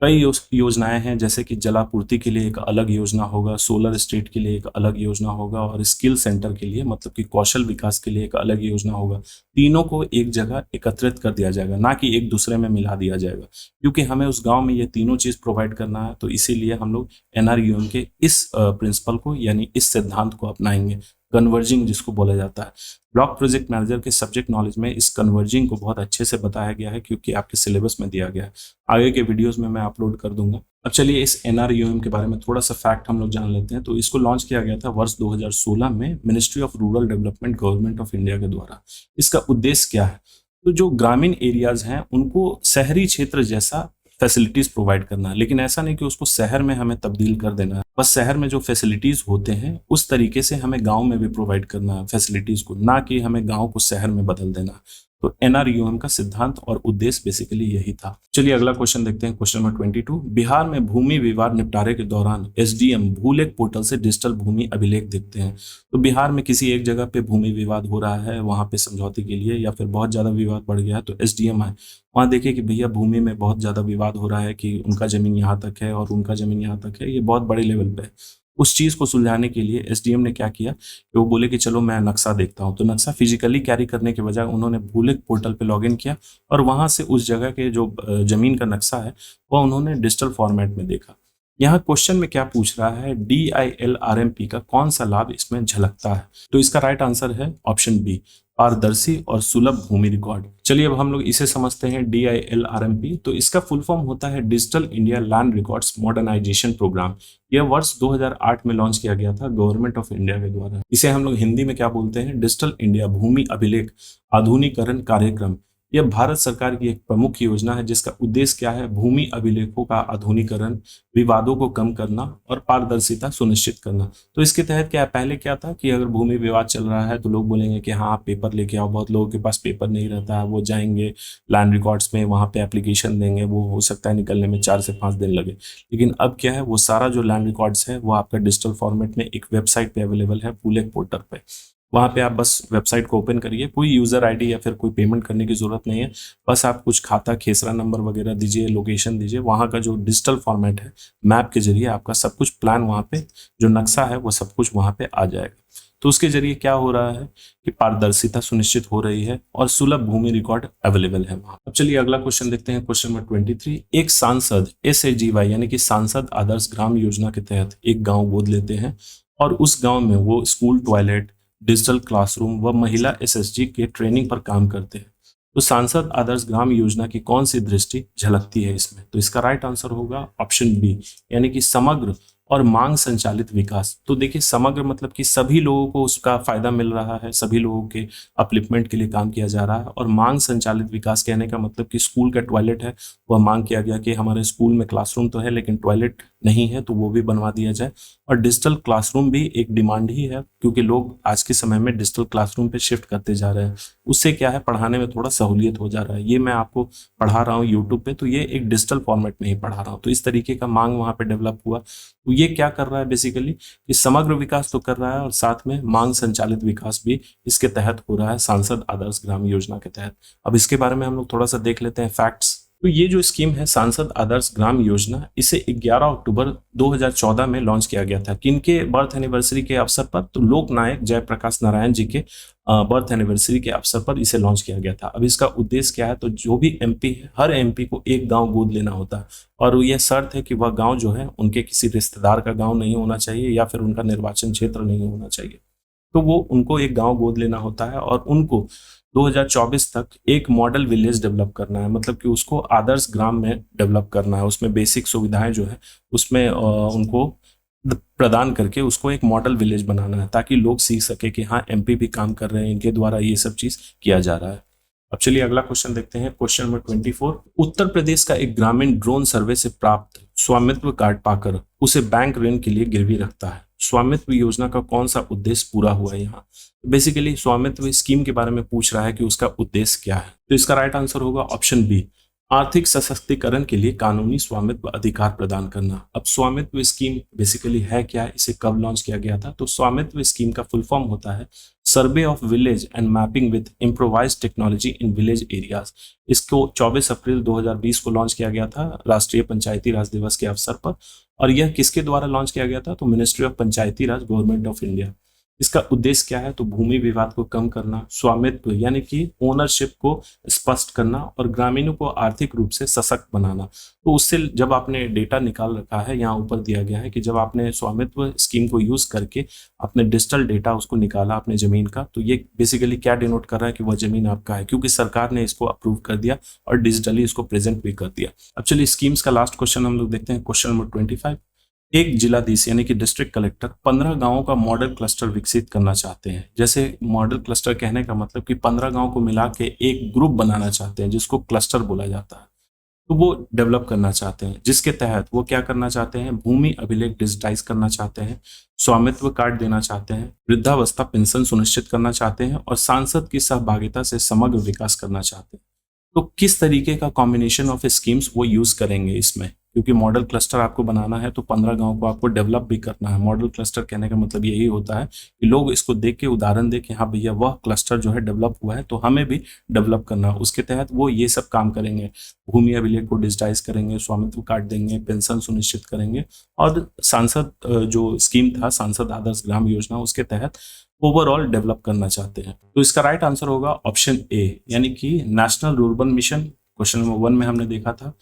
कई योजनाएं हैं जैसे कि जलापूर्ति के लिए एक अलग योजना होगा, सोलर स्ट्रीट के लिए एक अलग योजना होगा और स्किल सेंटर के लिए मतलब कि कौशल विकास के लिए एक अलग योजना होगा। तीनों को एक जगह एकत्रित कर दिया जाएगा, ना कि एक दूसरे में मिला दिया जाएगा, क्योंकि हमें उस गांव में ये तीनों चीज प्रोवाइड करना है। तो इसीलिए हम लोग एनआरयूएम के इस प्रिंसिपल को यानी इस सिद्धांत को अपनाएंगे, कन्वर्जिंग जिसको बोला जाता है। ब्लॉक प्रोजेक्ट मैनेजर के सब्जेक्ट नॉलेज में इस कन्वर्जिंग को बहुत अच्छे से बताया गया है क्योंकि आपके सिलेबस में दिया गया है। आगे के वीडियोस में मैं अपलोड कर दूंगा। अब चलिए इस एनआरयूएम के बारे में थोड़ा सा फैक्ट हम लोग जान लेते हैं। तो इसको लॉन्च किया गया था वर्ष 2016 में ministry of rural development government of India के द्वारा। इसका उद्देश्य क्या है? तो जो ग्रामीण एरियाज हैं उनको शहरी क्षेत्र जैसा फैसिलिटीज प्रोवाइड करना है, लेकिन ऐसा नहीं कि उसको शहर में हमें तब्दील कर देना है। बस शहर में जो फैसिलिटीज होते हैं उस तरीके से हमें गांव में भी प्रोवाइड करना है फैसिलिटीज को, ना कि हमें गांव को शहर में बदल देना। तो एनआरयूएम का सिद्धांत और उद्देश्य बेसिकली यही था। चलिए अगला क्वेश्चन देखते हैं, क्वेश्चन नंबर 22। बिहार में भूमि विवाद निपटारे के दौरान एसडीएम भूलेख पोर्टल से डिजिटल भूमि अभिलेख देखते हैं। तो बिहार में किसी एक जगह पे भूमि विवाद हो रहा है, वहां पे समझौते के लिए या फिर बहुत ज्यादा विवाद बढ़ गया है, तो एसडीएम है वहां देखिए कि भैया भूमि में बहुत ज्यादा विवाद हो रहा है कि उनका जमीन यहाँ तक है और उनका जमीन यहाँ तक है, ये बहुत बड़े लेवल पे है। उस चीज को सुलझाने के लिए एसडीएम ने क्या किया कि वो बोले कि चलो मैं नक्शा देखता हूँ। तो नक्शा फिजिकली कैरी करने के बजाय उन्होंने भूलेख पोर्टल पे लॉगिन किया और वहां से उस जगह के जो जमीन का नक्शा है वह उन्होंने डिजिटल फॉर्मेट में देखा। यहाँ क्वेश्चन में क्या पूछ रहा है, DILRMP का कौन सा लाभ इसमें झलकता है? तो इसका राइट आंसर है ऑप्शन बी, पारदर्शी और सुलभ भूमि रिकॉर्ड। चलिए अब हम लोग इसे समझते हैं। DILRMP तो इसका फुल फॉर्म होता है digital India land records modernisation programme. यह वर्ष 2008 में लॉन्च किया गया था गवर्नमेंट ऑफ इंडिया के द्वारा। इसे हम लोग हिंदी में क्या बोलते हैं, डिजिटल इंडिया भूमि अभिलेख आधुनिकीकरण कार्यक्रम। यह भारत सरकार की एक प्रमुख योजना है जिसका उद्देश्य क्या है, भूमि अभिलेखों का आधुनिकीकरण, विवादों को कम करना और पारदर्शिता सुनिश्चित करना। तो इसके तहत क्या पहले क्या था कि अगर भूमि विवाद चल रहा है तो लोग बोलेंगे कि हाँ आप पेपर लेके आओ। बहुत लोगों के पास पेपर नहीं रहता है, वो जाएंगे लैंड रिकॉर्ड्स में, वहाँ पे एप्लीकेशन देंगे, वो हो सकता है निकलने में 4 से 5 दिन लगे। लेकिन अब क्या है, वो सारा जो लैंड रिकॉर्ड्स है वो आपका डिजिटल फॉर्मेट में एक वेबसाइट पे अवेलेबल है, भूलेख पोर्टल पे। वहाँ पे आप बस वेबसाइट को ओपन करिए, कोई यूजर आईडी या फिर कोई पेमेंट करने की जरूरत नहीं है। बस आप कुछ खाता खेसरा नंबर वगैरह दीजिए, लोकेशन दीजिए, वहाँ का जो डिजिटल फॉर्मेट है मैप के जरिए आपका सब कुछ प्लान, वहाँ पे जो नक्शा है वो सब कुछ वहाँ पे आ जाएगा। तो उसके जरिए क्या हो रहा है कि पारदर्शिता सुनिश्चित हो रही है और सुलभ भूमि रिकॉर्ड अवेलेबल है वहाँ। अब चलिए अगला क्वेश्चन देखते हैं, क्वेश्चन नंबर 23। एक सांसद SAGY यानी कि सांसद आदर्श ग्राम योजना के तहत एक गाँव गोद लेते हैं और उस गाँव में वो स्कूल टॉयलेट, डिजिटल क्लासरूम व महिला SSG के ट्रेनिंग पर काम करते हैं। तो सांसद आदर्श ग्राम योजना की कौन सी दृष्टि झलकती है इसमें? तो इसका राइट आंसर होगा ऑप्शन बी, यानी कि समग्र और मांग संचालित विकास। तो देखिए समग्र मतलब कि सभी लोगों को उसका फायदा मिल रहा है, सभी लोगों के अपलिफ्टमेंट के लिए काम किया जा रहा है। और मांग संचालित विकास कहने का मतलब कि स्कूल का टॉयलेट है, वह मांग किया गया कि हमारे स्कूल में क्लासरूम तो है लेकिन टॉयलेट नहीं है, तो वो भी बनवा दिया जाए। और डिजिटल क्लासरूम भी एक डिमांड ही है, क्योंकि लोग आज के समय में डिजिटल क्लासरूम पे शिफ्ट करते जा रहे हैं। उससे क्या है, पढ़ाने में थोड़ा सहूलियत हो जा रहा है। ये मैं आपको पढ़ा रहा हूँ यूट्यूब पे, तो ये एक डिजिटल फॉर्मेट में ही पढ़ा रहा हूँ। तो इस तरीके का मांग वहाँ पे डेवलप हुआ। तो ये क्या कर रहा है बेसिकली कि समग्र विकास तो कर रहा है और साथ में मांग संचालित विकास भी इसके तहत हो रहा है, सांसद आदर्श ग्राम योजना के तहत। अब इसके बारे में हम लोग थोड़ा सा देख लेते हैं फैक्ट्स। तो ये जो स्कीम है सांसद आदर्श ग्राम योजना, इसे 11 अक्टूबर 2014 में लॉन्च किया गया था। किनके बर्थ एनिवर्सरी के अवसर पर? तो लोक नायक जयप्रकाश नारायण जी के बर्थ एनिवर्सरी के अवसर पर इसे लॉन्च किया गया था। अब इसका उद्देश्य क्या है, तो जो भी MP है, हर MP को एक गांव गोद लेना होता है और यह शर्त है कि वह गांव जो है उनके किसी रिश्तेदार का गांव नहीं होना चाहिए या फिर उनका निर्वाचन क्षेत्र नहीं होना चाहिए। तो वो उनको एक गांव गोद लेना होता है और उनको 2024 तक एक मॉडल विलेज डेवलप करना है, मतलब कि उसको आदर्श ग्राम में डेवलप करना है। उसमें बेसिक सुविधाएं जो है उसमें उनको प्रदान करके उसको एक मॉडल विलेज बनाना है, ताकि लोग सीख सके कि हाँ MP भी काम कर रहे हैं, इनके द्वारा ये सब चीज किया जा रहा है। अब चलिए अगला क्वेश्चन देखते हैं, क्वेश्चन नंबर 24। उत्तर प्रदेश का एक ग्रामीण ड्रोन सर्वे से प्राप्त स्वामित्व कार्ड पाकर उसे बैंक ऋण के लिए गिरवी रखता है। स्वामित्व योजना का कौन सा उद्देश्य पूरा हुआ है यहाँ? बेसिकली स्वामित्व स्कीम के बारे में पूछ रहा है कि उसका उद्देश्य क्या है। तो इसका राइट आंसर होगा ऑप्शन बी, आर्थिक सशक्तिकरण के लिए कानूनी स्वामित्व अधिकार प्रदान करना। अब स्वामित्व स्कीम बेसिकली है क्या, इसे कब लॉन्च किया गया था? तो स्वामित्व स्कीम का फुल फॉर्म होता है survey of village and mapping with improvised technology in village areas. इसको 24 अप्रैल 2020 को लॉन्च किया गया था राष्ट्रीय पंचायती राज दिवस के अवसर पर। और यह किसके द्वारा लॉन्च किया गया था? तो ministry of Panchayati Raj, government of India. इसका उद्देश्य क्या है? तो भूमि विवाद को कम करना, स्वामित्व यानी कि ओनरशिप को स्पष्ट करना और ग्रामीणों को आर्थिक रूप से सशक्त बनाना। तो उससे जब आपने डेटा निकाल रखा है, यहाँ ऊपर दिया गया है कि जब आपने स्वामित्व स्कीम को यूज करके अपने डिजिटल डेटा उसको निकाला अपने जमीन का, तो ये बेसिकली क्या डिनोट कर रहा है कि वह जमीन आपका है, क्योंकि सरकार ने इसको अप्रूव कर दिया और डिजिटली इसको प्रेजेंट भी कर दिया। अब चलिए स्कीम्स का लास्ट क्वेश्चन हम लोग देखते हैं, क्वेश्चन नंबर 25। एक जिलाधीश यानी कि डिस्ट्रिक्ट कलेक्टर 15 गांवों का मॉडल क्लस्टर विकसित करना चाहते हैं। जैसे मॉडल क्लस्टर कहने का मतलब कि 15 गांव को मिला के एक ग्रुप बनाना चाहते हैं, जिसको क्लस्टर बोला जाता है। तो वो डेवलप करना चाहते हैं, जिसके तहत वो क्या करना चाहते हैं, भूमि अभिलेख डिजिटाइज करना चाहते हैं, स्वामित्व कार्ड देना चाहते हैं, वृद्धावस्था पेंशन सुनिश्चित करना चाहते हैं और सांसद की सहभागिता से समग्र विकास करना चाहते हैं। तो किस तरीके का कॉम्बिनेशन ऑफ स्कीम्स वो यूज करेंगे इसमें, क्योंकि मॉडल क्लस्टर आपको बनाना है तो 15 गांव को आपको डेवलप भी करना है। मॉडल क्लस्टर कहने का मतलब यही होता है कि लोग इसको देख के उदाहरण दे कि हाँ भैया वह क्लस्टर जो है डेवलप हुआ है तो हमें भी डेवलप करना है। उसके तहत वो ये सब काम करेंगे, भूमि अभिलेख को डिजिटाइज करेंगे, स्वामित्व कार्ड देंगे, पेंशन सुनिश्चित करेंगे और सांसद जो स्कीम था सांसद आदर्श ग्राम योजना, उसके तहत ओवरऑल डेवलप करना चाहते हैं। तो इसका राइट आंसर होगा ऑप्शन ए, यानी कि national rurban mission. Question number 1 में हमने देखा था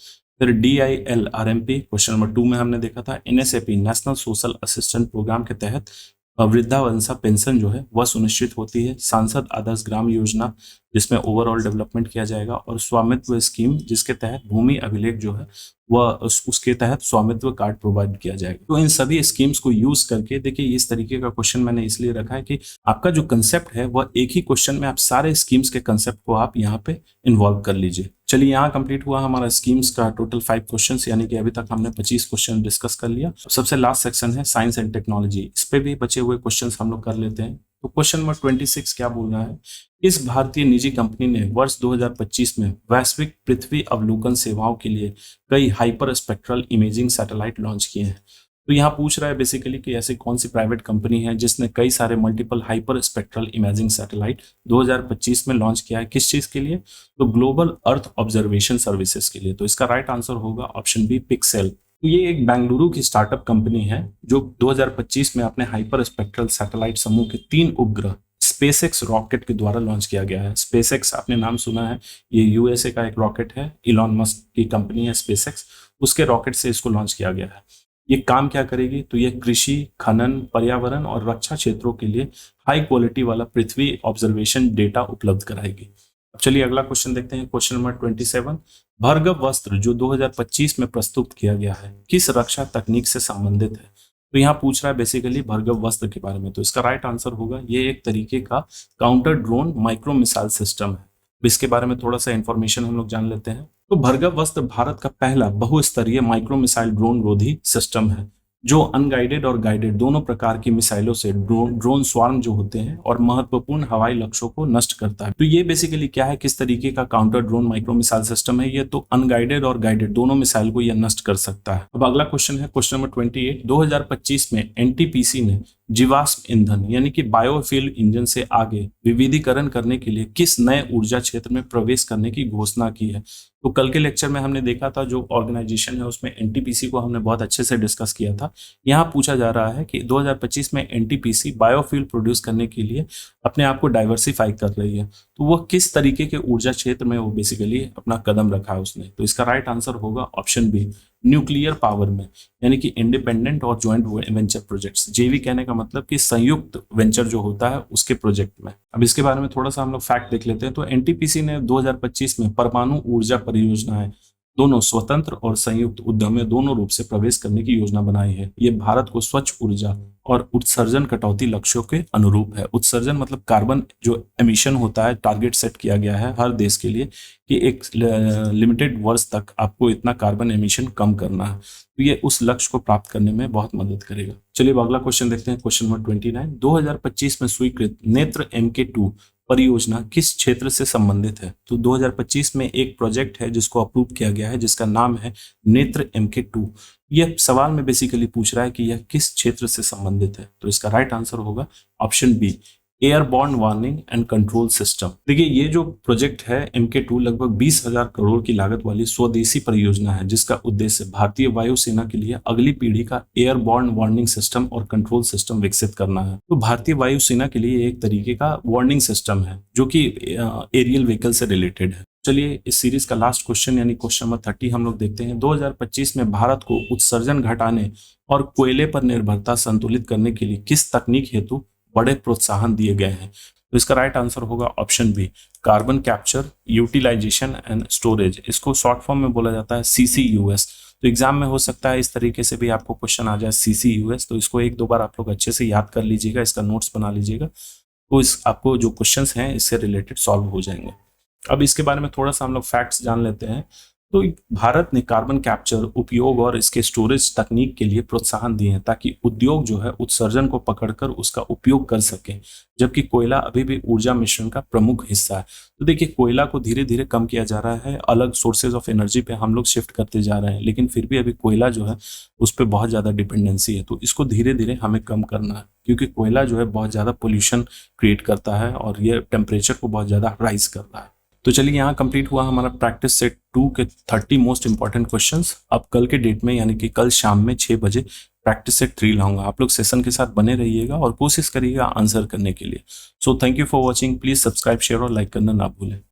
फिर DILRMP क्वेश्चन नंबर 2 में हमने देखा था NSAP national social assistant programme के तहत वृद्धावस्था पेंशन जो है वह सुनिश्चित होती है। सांसद आदर्श ग्राम योजना जिसमें ओवरऑल डेवलपमेंट किया जाएगा, और स्वामित्व स्कीम जिसके तहत भूमि अभिलेख जो है वह उसके तहत स्वामित्व कार्ड प्रोवाइड किया जाएगा। तो इन सभी स्कीम्स को यूज करके देखिए, इस तरीके का क्वेश्चन मैंने इसलिए रखा है कि आपका जो कंसेप्ट है वह एक ही क्वेश्चन में आप सारे स्कीम्स के कंसेप्ट को आप यहाँ पे इन्वॉल्व कर लीजिए। चलिए, यहाँ कंप्लीट हुआ हमारा स्कीम्स का टोटल 5 क्वेश्चंस, यानी कि अभी तक हमने 25 क्वेश्चन डिस्कस कर लिया। सबसे लास्ट सेक्शन है साइंस एंड टेक्नोलॉजी, इस पे भी बचे हुए क्वेश्चंस हम लोग कर लेते हैं। तो क्वेश्चन नंबर 26 क्या बोल रहा है, इस भारतीय निजी कंपनी ने वर्ष 2025 में वैश्विक पृथ्वी अवलोकन सेवाओं के लिए कई hyper spectral imaging satellite launch किए हैं। तो यहाँ पूछ रहा है बेसिकली कि ऐसी कौन सी प्राइवेट कंपनी है जिसने कई सारे multiple hyper spectral imaging satellite 2025 में लॉन्च किया है। किस चीज के लिए? तो ग्लोबल अर्थ ऑब्जर्वेशन सर्विसेज के लिए। तो इसका राइट आंसर होगा ऑप्शन बी, पिक्सेल। तो ये एक बेंगलुरु की स्टार्टअप कंपनी है जो 2025 में अपने हाइपर स्पेक्ट्रल सैटेलाइट समूह के 3 उपग्रह स्पेसएक्स रॉकेट के द्वारा लॉन्च किया गया है। स्पेसएक्स आपने नाम सुना है, ये यूएसए का एक रॉकेट है, इलॉन मस्क की कंपनी है स्पेसएक्स, उसके रॉकेट से इसको लॉन्च किया गया है। ये काम क्या करेगी? तो ये कृषि, खनन, पर्यावरण और रक्षा क्षेत्रों के लिए हाई क्वालिटी वाला पृथ्वी ऑब्जर्वेशन डेटा उपलब्ध कराएगी। अब चलिए अगला क्वेश्चन देखते हैं, क्वेश्चन नंबर 27। भार्गव वस्त्र जो 2025 में प्रस्तुत किया गया है किस रक्षा तकनीक से संबंधित है? तो यहाँ पूछ रहा है बेसिकली भार्गव वस्त्र के बारे में। तो इसका राइट आंसर होगा, ये एक तरीके का counter drone micro missile system है। इसके बारे में थोड़ा सा इंफॉर्मेशन हम लोग जान लेते हैं। तो भार्गव वस्त्र भारत का पहला बहुस्तरीय माइक्रो मिसाइल ड्रोन रोधी सिस्टम है जो अनगाइडेड और गाइडेड दोनों प्रकार की मिसाइलों से ड्रोन स्वार्म जो होते हैं और महत्वपूर्ण हवाई लक्ष्यों को नष्ट करता है। तो ये बेसिकली क्या है, किस तरीके का counter drone micro missile system है? ये तो अनगाइडेड और गाइडेड दोनों मिसाइल को यह नष्ट कर सकता है। अब अगला क्वेश्चन है क्वेश्चन नंबर 28। 2025 में एनटीपीसी ने जीवाश्म ईंधन यानी कि बायोफ्यूल इंजन से आगे विविधीकरण करने के लिए किस नए ऊर्जा क्षेत्र में प्रवेश करने की घोषणा की है? तो कल के लेक्चर में हमने देखा था, जो ऑर्गेनाइजेशन है उसमें एनटीपीसी को हमने बहुत अच्छे से डिस्कस किया था। यहाँ पूछा जा रहा है कि 2025 में एनटीपीसी बायोफ्यूल प्रोड्यूस करने के लिए अपने आप को डाइवर्सिफाई कर रही है। तो वह किस तरीके के ऊर्जा क्षेत्र में वो बेसिकली अपना कदम रखा है उसने? तो इसका राइट आंसर होगा ऑप्शन बी, न्यूक्लियर पावर में, यानी कि इंडिपेंडेंट और ज्वाइंट वेंचर प्रोजेक्ट्स। जेवी कहने का मतलब कि संयुक्त वेंचर जो होता है उसके प्रोजेक्ट में। अब इसके बारे में थोड़ा सा हम लोग फैक्ट देख लेते हैं। तो एनटीपीसी ने 2025 में परमाणु ऊर्जा परियोजनाएं दोनों स्वतंत्र और संयुक्त उद्यम में दोनों रूप से प्रवेश करने की योजना बनाई है। ये भारत को स्वच्छ ऊर्जा और उत्सर्जन कटौती लक्ष्यों के अनुरूप है। उत्सर्जन मतलब कार्बन जो एमिशन होता है, टारगेट सेट किया गया है हर देश के लिए कि एक लिमिटेड वर्ष तक आपको इतना कार्बन एमिशन कम करना है। तो ये उस लक्ष्य को प्राप्त करने में बहुत मदद करेगा। चलिए अब अगला क्वेश्चन देखते हैं, क्वेश्चन नंबर 29। 2025 में स्वीकृत नेत्र MK2 परियोजना किस क्षेत्र से संबंधित है? तो 2025 में एक प्रोजेक्ट है जिसको अप्रूव किया गया है जिसका नाम है नेत्र MK2। यह सवाल में बेसिकली पूछ रहा है कि यह किस क्षेत्र से संबंधित है। तो इसका राइट आंसर होगा option B, airborne warning and control system. देखिए, ये जो प्रोजेक्ट है MK2 लगभग 20,000 करोड़ की लागत वाली स्वदेशी परियोजना है जिसका उद्देश्य भारतीय वायुसेना के लिए अगली पीढ़ी का एयरबॉर्न वार्निंग सिस्टम और कंट्रोल सिस्टम विकसित करना है। तो भारतीय वायुसेना के लिए एक तरीके का वार्निंग सिस्टम है जो कि एरियल व्हीकल से रिलेटेड है। चलिए इस सीरीज का लास्ट क्वेश्चन यानी क्वेश्चन नंबर 30 हम लोग देखते हैं। 2025 में भारत को उत्सर्जन घटाने और कोयले पर निर्भरता संतुलित करने के लिए किस तकनीक हेतु बड़े प्रोत्साहन दिए गए हैं? तो इसका राइट आंसर होगा option B, carbon capture, utilisation and storage. इसको शॉर्ट फॉर्म में बोला जाता है CCUS। तो एग्जाम में हो सकता है इस तरीके से भी आपको क्वेश्चन आ जाए CCUS। तो इसको 1-2 बार आप लोग अच्छे से याद कर लीजिएगा, इसका नोट्स बना लीजिएगा, तो इस आपको जो क्वेश्चंस हैं इससे रिलेटेड सॉल्व हो जाएंगे। अब इसके बारे में थोड़ा सा हम लोग फैक्ट्स जान लेते हैं। तो भारत ने कार्बन कैप्चर उपयोग और इसके स्टोरेज तकनीक के लिए प्रोत्साहन दिए हैं ताकि उद्योग जो है उत्सर्जन को पकड़कर उसका उपयोग कर सके, जबकि कोयला अभी भी ऊर्जा मिश्रण का प्रमुख हिस्सा है। तो देखिए, कोयला को धीरे धीरे कम किया जा रहा है, अलग सोर्सेज ऑफ एनर्जी पे हम लोग शिफ्ट करते जा रहे हैं, लेकिन फिर भी अभी कोयला जो है उस पर बहुत ज्यादा डिपेंडेंसी है। तो इसको धीरे धीरे हमें कम करना है क्योंकि कोयला जो है बहुत ज्यादा पोल्यूशन क्रिएट करता है और ये टेम्परेचर को बहुत ज्यादा राइज करता है। तो चलिए यहाँ कंप्लीट हुआ हमारा प्रैक्टिस सेट 2 के 30 मोस्ट इंपॉर्टेंट क्वेश्चंस। अब कल के डेट में यानी कि कल शाम में 6 बजे प्रैक्टिस सेट 3 लाऊंगा। आप लोग सेशन के साथ बने रहिएगा और कोशिश करिएगा आंसर करने के लिए। So thank you for watching. Please subscribe, share और लाइक करना ना भूलें।